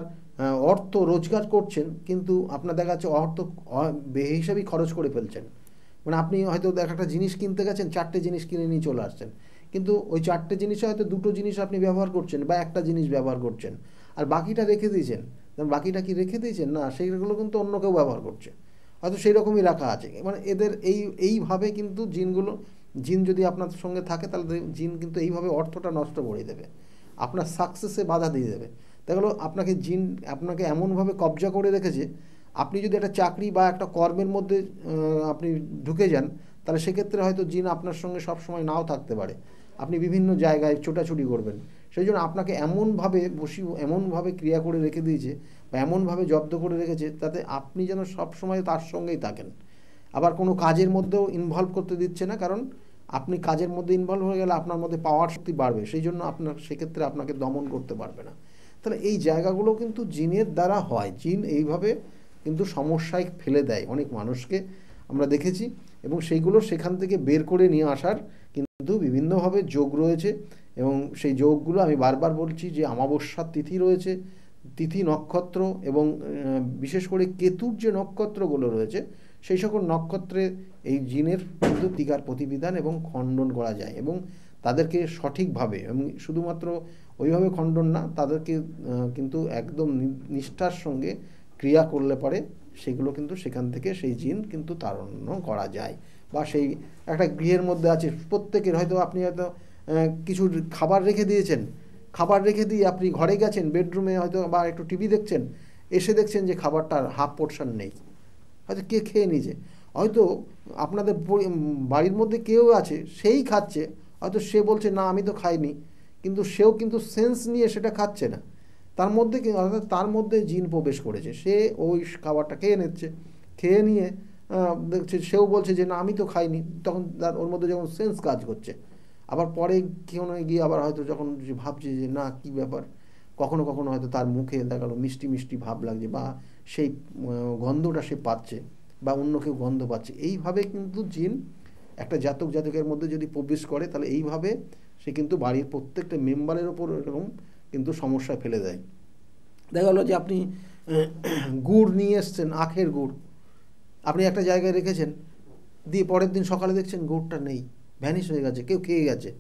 অর্থ রোজগার করছেন কিন্তু আপনার দেখা যাচ্ছে অর্থ বেহিসাবি খরচ করে ফেলছেন। মানে আপনি হয়তো একটা জিনিস কিনতে গেছেন, 4টে জিনিস কিনে নিয়ে চলে আসছেন, কিন্তু ওই 4টে জিনিসে হয়তো 2টো জিনিস আপনি ব্যবহার করছেন বা একটা জিনিস ব্যবহার করছেন, আর বাকিটা রেখে দিয়েছেন। বাকিটা কি রেখে দিয়েছেন? না, সেইগুলো কিন্তু অন্য কেউ ব্যবহার করছে, হয়তো সেই রকমই রাখা আছে। মানে এদের এইভাবে কিন্তু জিন যদি আপনার সঙ্গে থাকে তাহলে জিন কিন্তু এইভাবে অর্থটা নষ্ট করে দেবে, আপনার সাকসেসে বাধা দিয়ে দেবে। দেখলো আপনাকে এমনভাবে কবজা করে রেখেছে, আপনি যদি একটা চাকরি বা একটা কর্মের মধ্যে আপনি ঢুকে যান, তাহলে সেক্ষেত্রে হয়তো জিন আপনার সঙ্গে সবসময় নাও থাকতে পারে, আপনি বিভিন্ন জায়গায় ছোটাছুটি করবেন। সেই জন্য আপনাকে এমনভাবে ক্রিয়া করে রেখে দিয়েছে বা এমনভাবে জব্দ করে রেখেছে তাতে আপনি যেন সবসময় তার সঙ্গেই থাকেন। আবার কোনো কাজের মধ্যেও ইনভলভ করতে দিচ্ছে না, কারণ আপনি কাজের মধ্যে ইনভলভ হয়ে গেলে আপনার মধ্যে পাওয়ার শক্তি বাড়বে, সেই জন্য সেক্ষেত্রে আপনাকে দমন করতে পারবে না। তাহলে এই জায়গাগুলো কিন্তু জিনের দ্বারা হয়। জিন এইভাবে কিন্তু সমস্যায় ফেলে দেয় অনেক মানুষকে, আমরা দেখেছি। এবং সেইগুলো সেখান থেকে বের করে নিয়ে আসার কিন্তু বিভিন্নভাবে যোগ রয়েছে। এবং সেই যোগগুলো আমি বারবার বলছি যে অমাবস্যার তিথি রয়েছে, তিথি নক্ষত্র, এবং বিশেষ করে কেতুর যে নক্ষত্রগুলো রয়েছে সেই সকল নক্ষত্রে এই জিনের কিন্তু টিকার প্রতিবিধান এবং খণ্ডন করা যায়, এবং তাদেরকে সঠিকভাবে, এবং শুধুমাত্র ওইভাবে খণ্ডন না, তাদেরকে কিন্তু একদম নিষ্ঠার সঙ্গে ক্রিয়া করলে পরে সেগুলো কিন্তু সেখান থেকে সেই জিন কিন্তু তাড়ানো করা যায়। বা সেই একটা গৃহের মধ্যে আছে, প্রত্যেকের হয়তো আপনি হয়তো কিছু খাবার রেখে দিয়েছেন, খাবার রেখে দিয়ে আপনি ঘরে গেছেন, বেডরুমে হয়তো বা একটু টিভি দেখছেন, এসে দেখছেন যে খাবারটার হাফ পোর্শন নেই, হয়তো কে খেয়ে নিয়েছে। হয়তো আপনাদের বাড়ির মধ্যে কেউ আছে, সেই খাচ্ছে, হয়তো সে বলছে না আমি তো খাইনি, কিন্তু সেও কিন্তু সেন্স নিয়ে সেটা খাচ্ছে না, তার মধ্যে জিন প্রবেশ করেছে, সে ওই খাবারটা খেয়ে নিচ্ছে, খেয়ে নিয়ে দেখছে, সেও বলছে যে না আমি তো খাইনি, তখন ওর মধ্যে যখন সেন্স কাজ করছে, আবার পরে কেউ গিয়ে আবার হয়তো যখন ভাবছে যে না কি ব্যাপার, কখনো কখনো হয়তো তার মুখে দেখা গেলো মিষ্টি মিষ্টি ভাব লাগছে, বা সেই গন্ধটা সে পাচ্ছে, বা অন্য কেউ গন্ধ পাচ্ছে। এইভাবে কিন্তু জিন একটা জাতকের মধ্যে যদি প্রবেশ করে, তাহলে এইভাবে সে কিন্তু বাড়ির প্রত্যেকটা মেম্বারের ওপর এরকম কিন্তু সমস্যায় ফেলে দেয়। দেখা গেলো যে আপনি গুড় নিয়ে এসছেন, আখের গুড় আপনি একটা জায়গায় রেখেছেন, দিয়ে পরের দিন সকালে দেখছেন গুড়টা নেই, ভ্যানিশ হয়ে গেছে, কেউ খেয়ে গেছে।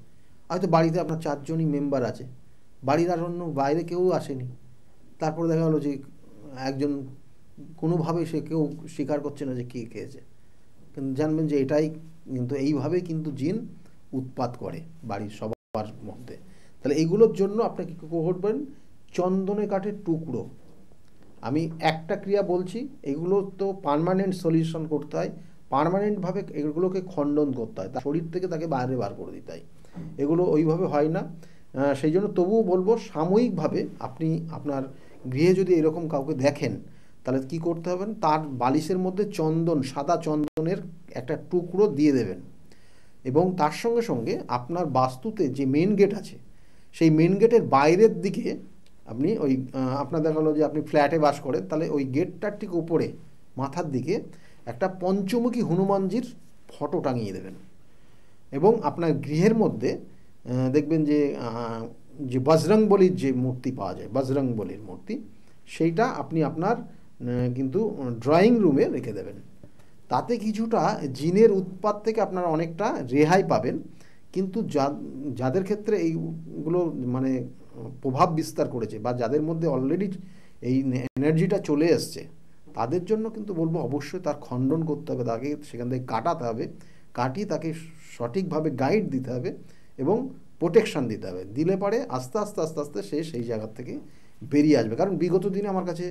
হয়তো বাড়িতে আপনার 4জনই মেম্বার আছে, বাড়ির আর অন্য বাইরে কেউ আসেনি, তারপরে দেখা গেলো যে একজন কোনোভাবে কেউ স্বীকার করছে না যে কে খেয়েছে, কিন্তু জানবেন যে এটাই কিন্তু এইভাবেই কিন্তু জিন উৎপাত করে বাড়ির সবার মধ্যে। তাহলে এইগুলোর জন্য আপনাকে কী করবেন? চন্দনে কাঠের টুকরো, আমি একটা ক্রিয়া বলছি, এগুলো তো পার্মানেন্ট সলিউশন করতে হয়, পার্মানেন্টভাবে এগুলোকে খণ্ডন করতে হয়, তার শরীর থেকে তাকে বাইরে বার করে দিতে হয়, এগুলো ওইভাবে হয় না। সেই জন্য তবুও বলবো সাময়িকভাবে আপনি আপনার গৃহে যদি এরকম কাউকে দেখেন, তাহলে কি করতে হবে, তার বালিশের মধ্যে সাদা চন্দনের একটা টুকরো দিয়ে দেবেন, এবং তার সঙ্গে সঙ্গে আপনার বাস্তুতে যে মেন গেট আছে সেই মেন গেটের বাইরের দিকে আপনি ওই আপনার দেখা গেলো যে আপনি ফ্ল্যাটে বাস করেন, তাহলে ওই গেটটার ঠিক উপরে মাথার দিকে একটা পঞ্চমুখী হনুমানজির ফটো টাঙিয়ে দেবেন। এবং আপনার গৃহের মধ্যে দেখবেন যে যে বজরংবলীর যে মূর্তি পাওয়া যায়, বজরংবলীর মূর্তি, সেইটা আপনি আপনার কিন্তু ড্রয়িং রুমে রেখে দেবেন। তাতে কিছুটা জিনের উৎপাত থেকে আপনারা অনেকটা রেহাই পাবেন। কিন্তু যাদের ক্ষেত্রে এইগুলো মানে প্রভাব বিস্তার করেছে বা যাদের মধ্যে অলরেডি এই এনার্জিটা চলে এসছে, তাদের জন্য কিন্তু বলবো অবশ্যই তার খণ্ডন করতে হবে, তাকে সেখান থেকে কাটাতে হবে, কাটিয়ে তাকে সঠিকভাবে গাইড দিতে হবে এবং প্রোটেকশান দিতে হবে। দিলে পারে আস্তে আস্তে আস্তে আস্তে সে সেই জায়গার থেকে বেরিয়ে আসবে। কারণ বিগত দিনে আমার কাছে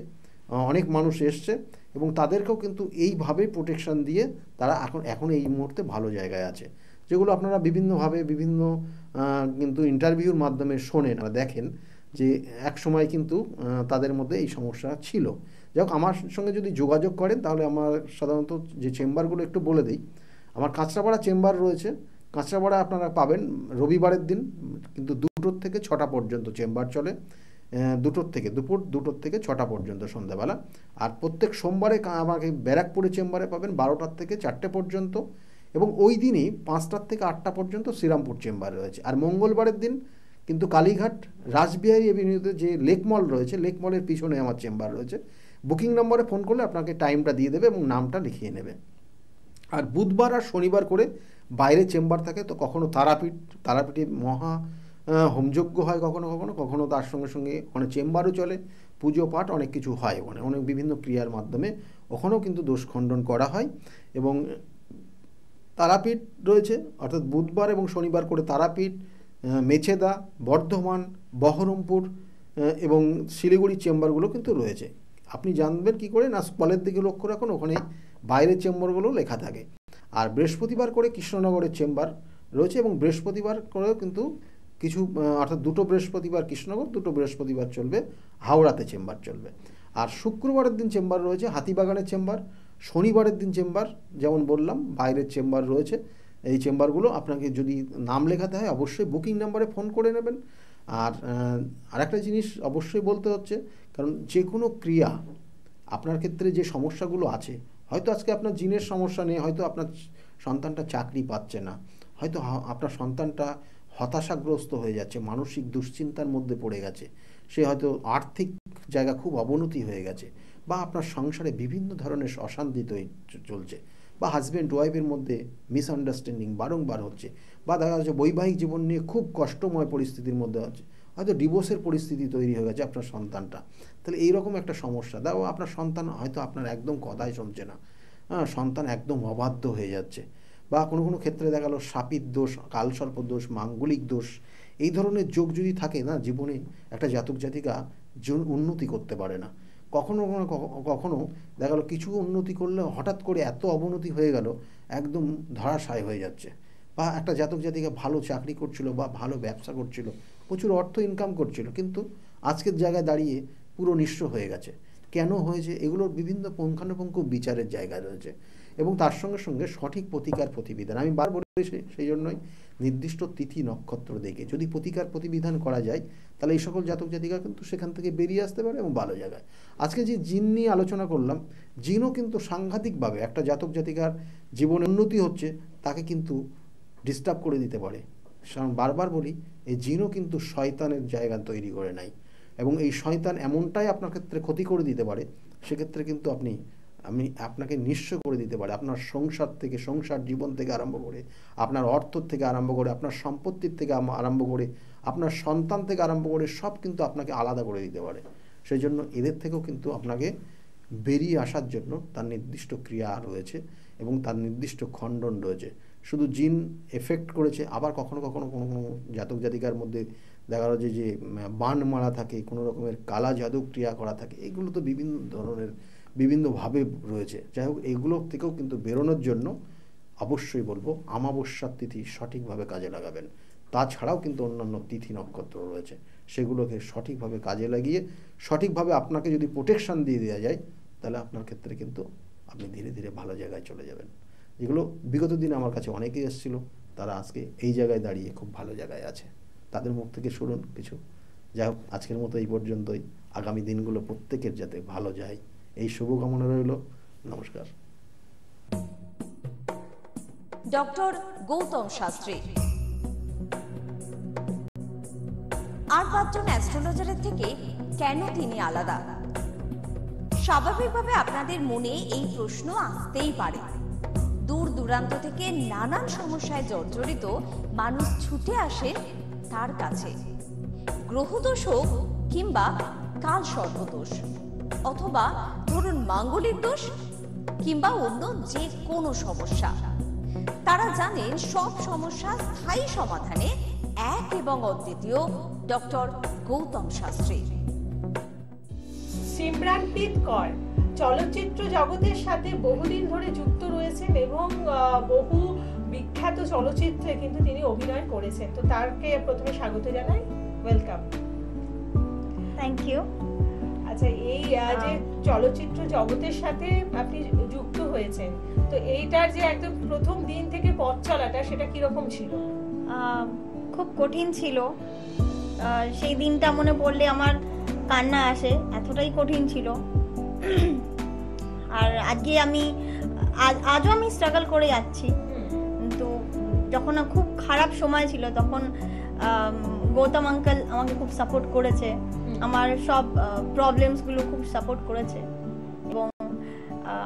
অনেক মানুষ এসছে এবং তাদেরকেও কিন্তু এইভাবেই প্রোটেকশান দিয়ে তারা এখন এই মুহূর্তে ভালো জায়গায় আছে, যেগুলো আপনারা বিভিন্নভাবে বিভিন্ন কিন্তু ইন্টারভিউর মাধ্যমে শোনেন বা দেখেন যে এক সময় কিন্তু তাদের মধ্যে এই সমস্যা ছিল। যাই হোক, আমার সঙ্গে যদি যোগাযোগ করেন তাহলে আমার সাধারণত যে চেম্বারগুলো একটু বলে দিই। আমার কাঁচরাপাড়া চেম্বার রয়েছে। কাঁচরাপাড়া আপনারা পাবেন রবিবারের দিন, কিন্তু 2টোর থেকে 6টা পর্যন্ত চেম্বার চলে, 2টোর থেকে দুপুর 2টোর থেকে 6টা পর্যন্ত সন্ধ্যাবেলা। আর প্রত্যেক সোমবারে আমাকে ব্যারাকপুরে চেম্বারে পাবেন 12টার থেকে 4টে পর্যন্ত, এবং ওই দিনই 5টার থেকে 8টা পর্যন্ত শ্রীরামপুর চেম্বার রয়েছে। আর মঙ্গলবারের দিন কিন্তু কালীঘাট রাসবিহারী এভিনিউতে যে লেক মল রয়েছে, লেক মলের পিছনে আমার চেম্বার রয়েছে। বুকিং নম্বরে ফোন করলে আপনাকে টাইমটা দিয়ে দেবে এবং নামটা লিখিয়ে নেবে। আর বুধবার আর শনিবার করে বাইরে চেম্বার থাকে, তো কখনো তারাপীঠে মহা হোমযজ্ঞ হয়, কখনো তার সঙ্গে সঙ্গে ওখানে চেম্বারও চলে, পুজো পাঠ অনেক কিছু হয় ওখানে, অনেক বিভিন্ন ক্রিয়ার মাধ্যমে ওখানেও কিন্তু দোষ খণ্ডন করা হয়। এবং তারাপীঠ রয়েছে, অর্থাৎ বুধবার এবং শনিবার করে তারাপীঠ, মেছেদা, বর্ধমান, বহরমপুর এবং শিলিগুড়ি চেম্বারগুলো কিন্তু রয়েছে। আপনি জানবেন কি করে না, স্কলের দিকে লক্ষ্য রাখুন, ওখানে বাইরের চেম্বারগুলো লেখা থাকে। আর বৃহস্পতিবার করে কৃষ্ণনগরের চেম্বার রয়েছে এবং বৃহস্পতিবার করেও কিন্তু কিছু, অর্থাৎ 2টো বৃহস্পতিবার কৃষ্ণনগর, 2টো বৃহস্পতিবার চলবে হাওড়াতে চেম্বার চলবে। আর শুক্রবারের দিন চেম্বার রয়েছে হাতিবাগানের চেম্বার, শনিবারের দিন চেম্বার যেমন বললাম বাইরের চেম্বার রয়েছে। এই চেম্বারগুলো আপনাকে যদি নাম লেখাতে হয় অবশ্যই বুকিং নাম্বারে ফোন করে নেবেন। আর আরেকটা জিনিস অবশ্যই বলতে হচ্ছে, কারণ যে কোনো ক্রিয়া আপনার ক্ষেত্রে যে সমস্যাগুলো আছে, হয়তো আজকে আপনার জিনের সমস্যা নেই, হয়তো আপনার সন্তানটা চাকরি পাচ্ছে না, হয়তো আপনার সন্তানটা হতাশাগ্রস্ত হয়ে যাচ্ছে, মানসিক দুশ্চিন্তার মধ্যে পড়ে গেছে, সে হয়তো আর্থিক জায়গা খুব অবনতি হয়ে গেছে, বা আপনার সংসারে বিভিন্ন ধরনের অশান্তি চলছে, বা হাজব্যান্ড ওয়াইফের মধ্যে মিসআন্ডারস্ট্যান্ডিং বারংবার হচ্ছে, বা দেখা যাচ্ছে বৈবাহিক জীবন নিয়ে খুব কষ্টময় পরিস্থিতির মধ্যে আছে, হয়তো ডিভোর্সের পরিস্থিতি তৈরি হয়ে গেছে আপনার সন্তানটা। তাহলে এইরকম একটা সমস্যা, দেখো আপনার সন্তান হয়তো আপনার একদম কথাই শুনছে না, সন্তান একদম অবাধ্য হয়ে যাচ্ছে, বা কোনো ক্ষেত্রে দেখা গেলো সাপির দোষ, কালসর্প দোষ, মাঙ্গলিক দোষ, এই ধরনের যোগ যদি থাকে না জীবনে, একটা জাতক জাতিকা উন্নতি করতে পারে না। কখনো দেখা গেলো কিছু উন্নতি করলে হঠাৎ করে এত অবনতি হয়ে গেল, একদম ধরাশায়ী হয়ে যাচ্ছে। বা একটা জাতক জাতিকা ভালো চাকরি করছিল বা ভালো ব্যবসা করছিল, প্রচুর অর্থ ইনকাম করছিল, কিন্তু আজকের জায়গায় দাঁড়িয়ে পুরো নিঃস্ব হয়ে গেছে। কেন হয়েছে? এগুলোর বিভিন্ন পুঙ্খানুপুঙ্খ বিচারের জায়গা রয়েছে, এবং তার সঙ্গে সঙ্গে সঠিক প্রতিকার প্রতিবিধান। আমি বারবার বলেছি, সেই জন্যই নির্দিষ্ট তিথি নক্ষত্র দেখে যদি প্রতিকার প্রতিবিধান করা যায়, তাহলে এই সকল জাতক জাতিকা কিন্তু সেখান থেকে বেরিয়ে আসতে পারে এবং ভালো জায়গায়। আজকে যে জিন নিয়ে আলোচনা করলাম, জিনও কিন্তু সাংঘাতিকভাবে একটা জাতক জাতিকার জীবনে উন্নতি হচ্ছে তাকে কিন্তু ডিস্টার্ব করে দিতে পারে। বারবার বলি, এই জিনও কিন্তু শয়তানের জায়গা তৈরি করে নাই, এবং এই শয়তান এমনটাই আপনার ক্ষেত্রে ক্ষতি করে দিতে পারে, সেক্ষেত্রে কিন্তু আপনাকে নিঃস্ব করে দিতে পারে। আপনার সংসার জীবন থেকে আরম্ভ করে, আপনার অর্থ থেকে আরম্ভ করে, আপনার সম্পত্তির থেকে আরম্ভ করে, আপনার সন্তান থেকে আরম্ভ করে সব কিন্তু আপনাকে আলাদা করে দিতে পারে। সেই জন্য এদের থেকেও কিন্তু আপনাকে বেরিয়ে আসার জন্য তার নির্দিষ্ট ক্রিয়া রয়েছে এবং তার নির্দিষ্ট খণ্ডন রয়েছে। শুধু জিন এফেক্ট করেছে, আবার কখনো কোনো জাতক জাতিকার মধ্যে দেখা যাচ্ছে যে বান মারা থাকে, কোনো রকমের কালা জাদু ক্রিয়া করা থাকে, এগুলো তো বিভিন্ন ধরনের বিভিন্নভাবে রয়েছে। যাই হোক, এগুলো থেকেও কিন্তু বেরোনোর জন্য অবশ্যই বলবো অমাবস্যার তিথি সঠিকভাবে কাজে লাগাবেন। তাছাড়াও কিন্তু অন্যান্য তিথি নক্ষত্র রয়েছে, সেগুলোকে সঠিকভাবে কাজে লাগিয়ে সঠিকভাবে আপনাকে যদি প্রোটেকশান দিয়ে দেওয়া যায়, তাহলে আপনার ক্ষেত্রে কিন্তু আপনি ধীরে ধীরে ভালো জায়গায় চলে যাবেন। যেগুলো বিগত দিনে আমার কাছে অনেকেই এসেছিলো, তারা আজকে এই জায়গায় দাঁড়িয়ে খুব ভালো জায়গায় আছে। তাদের মুখ থেকে শুনুন কিছু। যাই হোক, আজকের মতো এই পর্যন্তই। আগামী দিনগুলো প্রত্যেকের যাতে ভালো যায় এই শুভকামনা রইল। নমস্কার। ডক্টর গৌতম শাস্ত্রী আর 5 জন অ্যাস্ট্রোলজারের থেকে কেন তিনি আলাদা? স্বাভাবিকভাবে আপনাদের মনে এই প্রশ্ন আসতেই পারে। দূর দূরান্ত থেকে নানান সমস্যায় জর্জরিত মানুষ ছুটে আসে তার কাছে। গ্রহদোষ হোক কিংবা কাল সর্পদোষ, অথবা ধরুন মাঙ্গলিক দোষ কিংবা অন্য যে কোনো সমস্যা, তারা জানেন সব সমস্যা স্থায়ী সমাধানে এক এবং অদ্বিতীয় ডক্টর গৌতম শাস্ত্রী। সিমরানপ্রীত কর চলচ্চিত্র জগতের সাথে বহুদিন ধরে যুক্ত রয়েছেন এবং বহু বিখ্যাত চলচ্চিত্রে কিন্তু তিনি অভিনয় করেছেন। তো তারকে প্রথমে স্বাগত জানাই, ওয়েলকাম। Thank you. আচ্ছা, এই যে চলচ্চিত্র জগতের সাথে আপনি যুক্ত হয়েছেন, তো এইটার যে একদম প্রথম দিন থেকে পথ চলাটা, সেটা কিরকম ছিল? খুব কঠিন ছিল। সেই দিনটা মনে পড়লে আমার কান্না আসে, এতটাই কঠিন ছিল। আর আজকে আজও আমি স্ট্রাগল করে যাচ্ছি। কিন্তু যখন খুব খারাপ সময় ছিল তখন গৌতম আঙ্কেল আমাকে খুব সাপোর্ট করেছে, আমার সব প্রবলেমসগুলো খুব সাপোর্ট করেছে এবং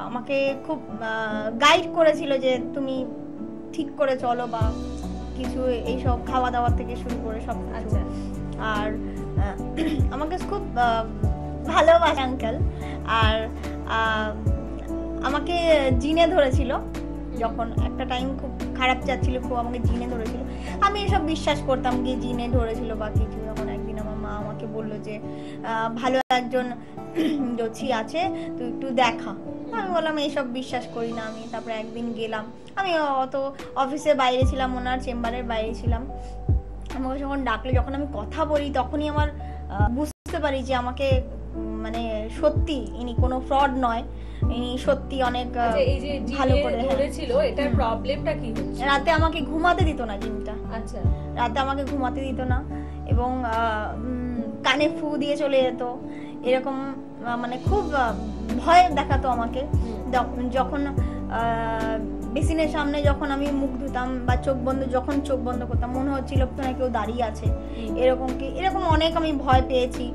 আমাকে খুব গাইড করেছিল যে তুমি ঠিক করে চলো বা কিছু, এইসব খাওয়া দাওয়া থেকে শুরু করে সব। আচ্ছা। আর আমাকে খুব ভালোবাসে আঙ্কেল। আর আমাকে জিনে ধরেছিল যখন একটা টাইম খুব খারাপ যাচ্ছিল, খুব আমাকে জিনে ধরেছিল। আমি এসব বিশ্বাস করতাম কি জিনে ধরেছিল বা কিছু। যখন একদিন আমার মা আমাকে বললো যে ভালো একজন জ্যোতিষী আছে, তুই একটু দেখা। আমি বললাম এইসব বিশ্বাস করি না আমি। তারপরে একদিন গেলাম, আমি অত অফিসের বাইরে ছিলাম, ওনার চেম্বারের বাইরে ছিলাম। আমাকে যখন ডাকলে, যখন আমি কথা বলি, তখনই আমার বুঝতে পারি যে আমাকে মানে সত্যি ইনি কোনো ফ্রড নয়, ইনি সত্যি অনেক ভালো করে ধরেছিল। এটার প্রবলেমটা কি হচ্ছে? রাতে আমাকে ঘুমাতে দিত না জিনটা। আচ্ছা। রাতে আমাকে ঘুমাতে দিত না এবং কানে ফু দিয়ে চলে যেত, এরকম মানে খুব ভয় দেখাতো আমাকে। যখন বেসিনের সামনে যখন আমি মুখ ধুতাম বা যখন চোখ বন্ধ করতাম, মনে হচ্ছিল না কেউ দাঁড়িয়ে আছে, এরকম অনেক আমি ভয় পেয়েছি।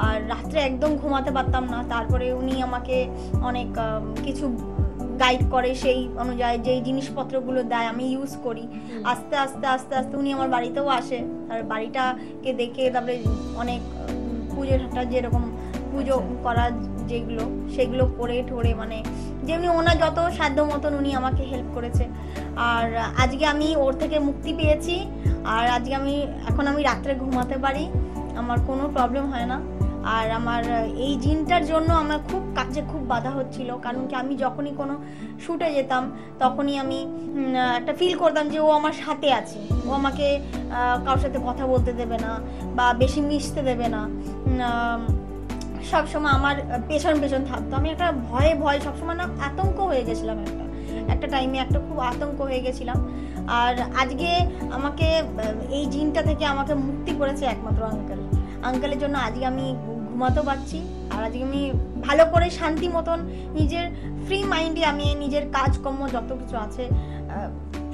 আর রাত্রে একদম ঘুমাতে পারতাম না। তারপরে উনি আমাকে অনেক কিছু গাইড করে, সেই অনুযায়ী যেই জিনিসপত্রগুলো দেয় আমি ইউজ করি। আস্তে আস্তে আস্তে আস্তে উনি আমার বাড়িতেও আসে, আর বাড়িটাকে দেখে তারপরে অনেক পুজো ঠাট্টা, যেরকম পুজো করা যেগুলো, সেগুলো করে ঠোরে, মানে যেমনি ওনার যত সাধ্য মতন উনি আমাকে হেল্প করেছে। আর আজকে আমি ওর থেকে মুক্তি পেয়েছি। আর আজকে এখন আমি রাত্রে ঘুমাতে পারি, আমার কোনো প্রবলেম হয় না। আর আমার এই জিনটার জন্য আমার কাজে খুব বাধা হচ্ছিল, কারণ কি আমি যখনই কোনো শুটে যেতাম তখনই আমি একটা ফিল করতাম যে ও আমার সাথে আছে, ও আমাকে কারোর সাথে কথা বলতে দেবে না বা বেশি মিশতে দেবে না, সবসময় আমার পেছন থাকতো। আমি একটা ভয় সবসময় না আতঙ্ক হয়ে গেছিলাম, একটা টাইমে একটা খুব আতঙ্ক হয়ে গেছিলাম। আর আজকে আমাকে এই জিনটা থেকে আমাকে মুক্তি করেছে একমাত্র আঙ্কেলের জন্য আজকে আমি ঘুমাতে পারছি। আর আজকে আমি ভালো করে শান্তি মতন নিজের ফ্রি মাইন্ডে আমি নিজের কাজকর্ম যত কিছু আছে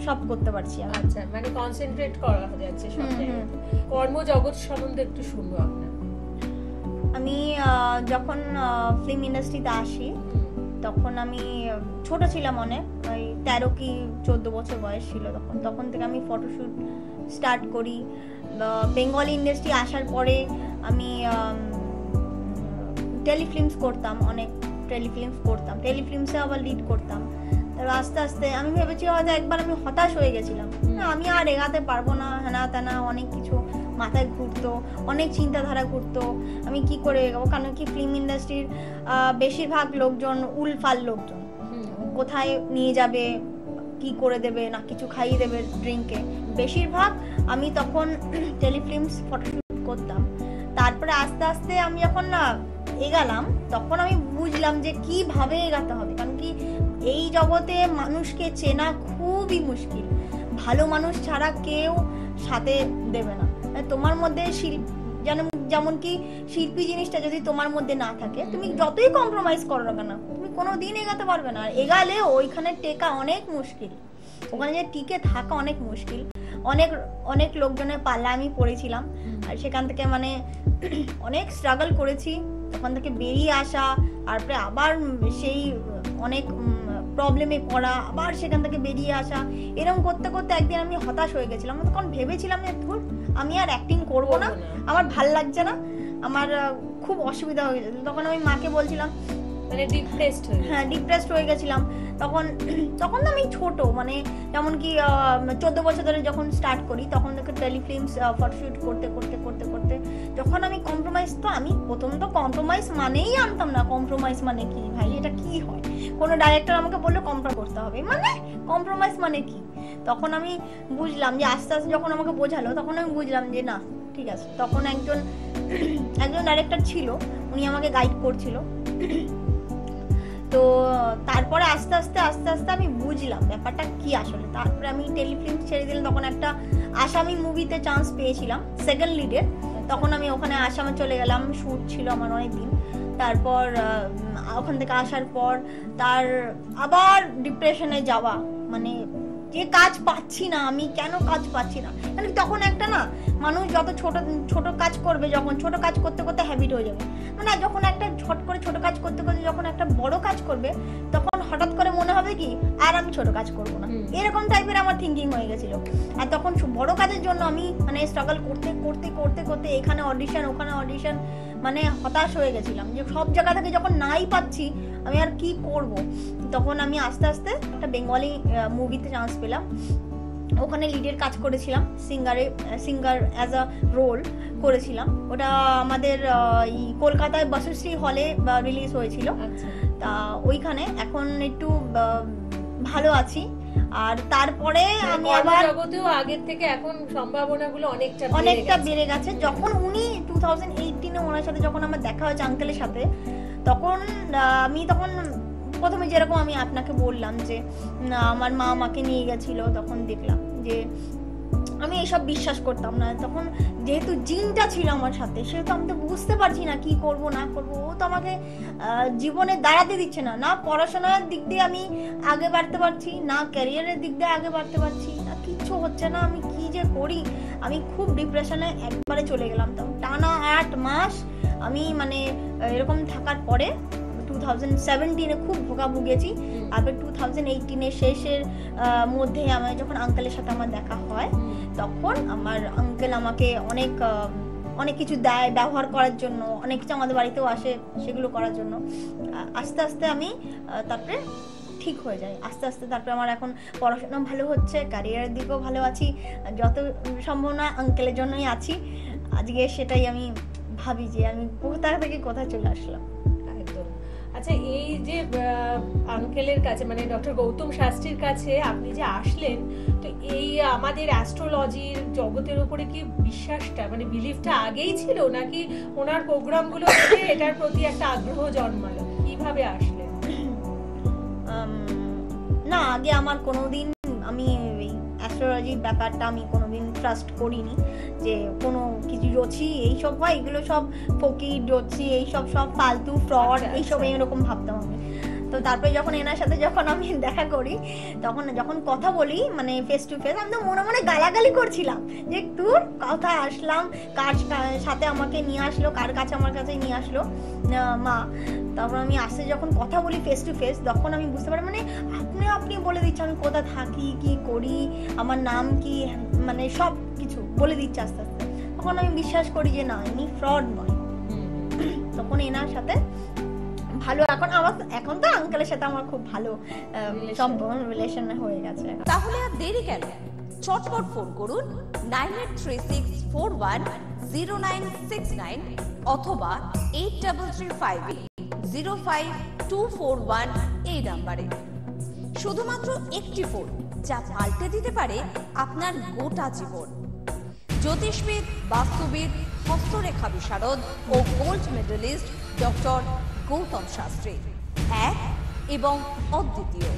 সব করতে পারছি। আচ্ছা, মানে কনসেন্ট্রেট করা যাচ্ছে সব জায়গায়। কর্মজগৎ সম্বন্ধে একটু শুনবো আপনার। আমি যখন ফিল্ম ইন্ডাস্ট্রিতে আসি তখন আমি ছোট ছিলাম অনেক, ওই 13 কি 14 বছর বয়স ছিল তখন থেকে আমি ফটোশ্যুট স্টার্ট করি। বেঙ্গল ইন্ডাস্ট্রি আসার পরে আমি টেলিফিল্মস করতাম, অনেক টেলিফিল্মসে আবার লিড করতাম। তারপর আস্তে আস্তে আমি ভেবেছি হয়তো একবার আমি হতাশ হয়ে গেছিলাম, আমি আর এগাতে পারবো না, হ্যানা তেনা অনেক কিছু মাথায় ঘুরতো, অনেক চিন্তাধারা ঘুরতো, আমি কি করে এগোবো। কারণ কি ফিল্ম ইন্ডাস্ট্রির বেশিরভাগ লোকজন উলফাল লোকজন, কোথায় নিয়ে যাবে, কি করে দেবে, না কিছু খাইয়ে দেবে ড্রিঙ্কে, বেশিরভাগ। আমি তখন টেলিফিল্মস ফটোশুট করতাম। তারপরে আস্তে আস্তে আমি যখন এগালাম তখন আমি বুঝলাম যে কিভাবে এগাতে হবে, কারণ কি এই জগতে মানুষকে চেনা খুবই মুশকিল, ভালো মানুষ ছাড়া কেউ সাথে দেবে না। তোমার মধ্যে যেমন কি শিল্পী জিনিসটা যদি তোমার মধ্যে না থাকে, তুমি যতই কম্প্রোমাইজ করো না কেন, তুমি কোনোদিন এগাতে পারবে না। এগালে ওইখানে টেকা অনেক মুশকিল, ওখানে যে টিকে থাকা অনেক মুশকিল। অনেক অনেক লোকজনের পাল্লা আমি পড়েছিলাম, আর সেখান থেকে মানে অনেক স্ট্রাগল করেছি। তখন থেকে বেরিয়ে আসা, তারপরে আবার সেই অনেক প্রবলেমে পড়া, আবার সেখান থেকে বেরিয়ে আসা, এরকম করতে করতে একদিন আমি হতাশ হয়ে গেছিলাম। তখন ভেবেছিলাম যে ধুর, আমি আর অ্যাক্টিং করবো না, আমার ভাল লাগছে না, আমার খুব অসুবিধা হয়ে গেছে। তখন আমি মাকে বলছিলাম, মানে ডিপ্রেসড হয়ে গেছিলাম। তখন তো আমি ছোট, মানে যেমন কি 14 বছর ধরে যখন স্টার্ট করি, তখন থেকে টেলিফিল্মস ফটোশুট করতে করতে করতে করতে যখন আমি কম্প্রোমাইজ, তো আমি প্রথম তো কম্প্রোমাইজ মানেই আনতাম না। কম্প্রোমাইজ মানে কি ভাই, এটা কি হয়? কোনো ডাইরেক্টর আমাকে বললো কম্প্রোমাইজ করতে হবে, মানে কম্প্রোমাইজ মানে কি? তখন আমি বুঝলাম যে আস্তে আস্তে যখন আমাকে বোঝালো, তখন আমি বুঝলাম যে না ঠিক আছে। তখন একজন ডাইরেক্টর ছিল, উনি আমাকে গাইড করছিল। তো তারপরে আস্তে আস্তে আমি বুঝলাম ব্যাপারটা কি আসলে। তারপরে আমি টেলিফিল্ম ছেড়ে দিলাম। তখন একটা আসামি মুভিতে চান্স পেয়েছিলাম সেকেন্ড লিডের। তখন আমি ওখানে আসামে চলে গেলাম, শুট ছিল আমার অনেক দিন। তারপর ওখান থেকে আসার পর তার আবার ডিপ্রেশনে যাওয়া, মানে যে কাজ পাচ্ছি না, আমি কেন কাজ পাচ্ছি না। মানে তখন একটা না, মানুষ যত ছোট ছোট কাজ করবে, যখন ছোট কাজ করতে করতে হ্যাবিট হয়ে যাবে, মানে যখন একটা ঝট করে ছোট কাজ করতে করতে যখন একটা বড় কাজ করবে, তখন হঠাৎ করে মনে হবে কি আর আমি ছোট কাজ করবো না, এরকম টাইপের আমার থিঙ্কিং হয়ে গেছিল। আর তখন বড় কাজের জন্য আমি মানে স্ট্রাগল করতে করতে করতে করতে এখানে অডিশন ওখানে অডিশন, মানে হতাশ হয়ে গেছিলাম যে সব জায়গা থেকে যখন নাই পাচ্ছি আমি আর কি করব। তখন আমি আস্তে আস্তে একটা বেঙ্গলি মুভিতে চান্স পেলাম, ওখানে লিডের কাজ করেছিলাম, সিঙ্গার অ্যাজ আ রোল করেছিলাম। ওটা আমাদের কলকাতায় বসুশ্রী হলে রিলিজ হয়েছিল। তা ওইখানে এখন একটু ভালো আছি। আর তারপরে আমি আবার জগতেও আগের থেকে এখন সম্ভাবনাগুলো অনেকটা বেড়ে গেছে। যখন উনি 2018-এ ওনার সাথে যখন আমার দেখা হয়েছে আঙ্কেলের সাথে, তখন আমি তখন প্রথমে যেরকম আমি আপনাকে বললাম যে আমার মা আমাকে নিয়ে গেছিল, তখন দেখলাম যে আমি এইসব বিশ্বাস করতাম না। তখন যেহেতু জিনটা ছিল আমার সাথে, সেহেতু আমি তো বুঝতে পারছি না কি করব না করব। ও তো আমাকে জীবনে দাঁড়াতে দিচ্ছে না, না পড়াশোনার দিক দিয়ে আমি আগে বাড়তে পারছি, না ক্যারিয়ারের দিক দিয়ে আগে বাড়তে পারছি, না কিচ্ছু হচ্ছে না। আমি কি যে করি, আমি খুব ডিপ্রেশনে একবারে চলে গেলাম। তো টানা 8 মাস আমি মানে এরকম থাকার পরে 2017-এ খুব ভুগেছি। তারপর 2018-এর শেষের মধ্যে আমার যখন আঙ্কেলের সাথে আমার দেখা হয়, তখন আমার আঙ্কেল আমাকে অনেক কিছু দেয় ব্যবহার করার জন্য, অনেক কিছু আমাদের বাড়িতেও আসে সেগুলো করার জন্য। আস্তে আস্তে আমি তারপরে ঠিক হয়ে যায়, আস্তে আস্তে। তারপরে আমার এখন পড়াশোনা ভালো হচ্ছে, ক্যারিয়ারের দিকেও ভালো আছি, যত সম্ভাবনা আঙ্কেলের জন্যই আছি। আজকে সেটাই আমি ভাবি যে আমি কোথা থেকে কোথায় চলে আসলাম। আচ্ছা, এই যে আঙ্কেলের কাছে মানে ডক্টর গৌতম শাস্ত্রীর কাছে আপনি যে আসলেন, তো এই আমাদের অ্যাস্ট্রোলজির জগতের উপরে কি বিশ্বাসটা মানে বিলিফটা আগেই ছিল, নাকি ওনার প্রোগ্রামগুলো দেখে এটার প্রতি একটা আগ্রহ জন্মালো? কিভাবে আসলেন? না, আগে আমার কোনোদিন আমি অ্যাস্ট্রোলজির ব্যাপারটা আমি কোনোদিন ট্রাস্ট করিনি, যে কোনো কিছু জ্যোতিষী এইসব হয়, এগুলো সব ফকির জ্যোতিষী এইসব সব ফালতু ফ্রড এইসব এরকম ভাবতাম আমি। তো তারপরে যখন এনার সাথে যখন আমি দেখা করি, তখন যখন কথা বলি মানে ফেস টু ফেস, আমি তো মনে মনে গালাগালি করছিলাম যে তোর কথা আসলাম, কার সাথে আমাকে নিয়ে আসলো, কার কাছে আমার কাছে নিয়ে আসলো মা। তারপর আমি আসতে যখন কথা বলি ফেস টু ফেস, তখন আমি বুঝতে পারি মানে আপনি বলে দিচ্ছে আমি কোথায় থাকি, কি করি, আমার নাম কি, মানে সব কিছু বলে দিচ্ছে আস্তে আস্তে। তখন আমি বিশ্বাস করি যে না, ইনি ফ্রড নয়। তখন এনার সাথে ভালো এখন তো আঙ্কেলের সাথে আমার খুব ভালো সম্পর্ক রিলেশন হয়ে গেছে। তাহলে আর দেরি কেন, চটপট ফোন করুন 9836410969 অথবা 8335052441 এই নাম্বারে। শুধুমাত্র একটি ফোন, যা পাল্টে দিতে পারে আপনার গোটা জীবন। জ্যোতিষবিদ, বাস্তুবিদ, হস্তরেখা বিশারদ ও gold medalist doctor Gautam Shastri, এক এবং অদ্বিতীয়।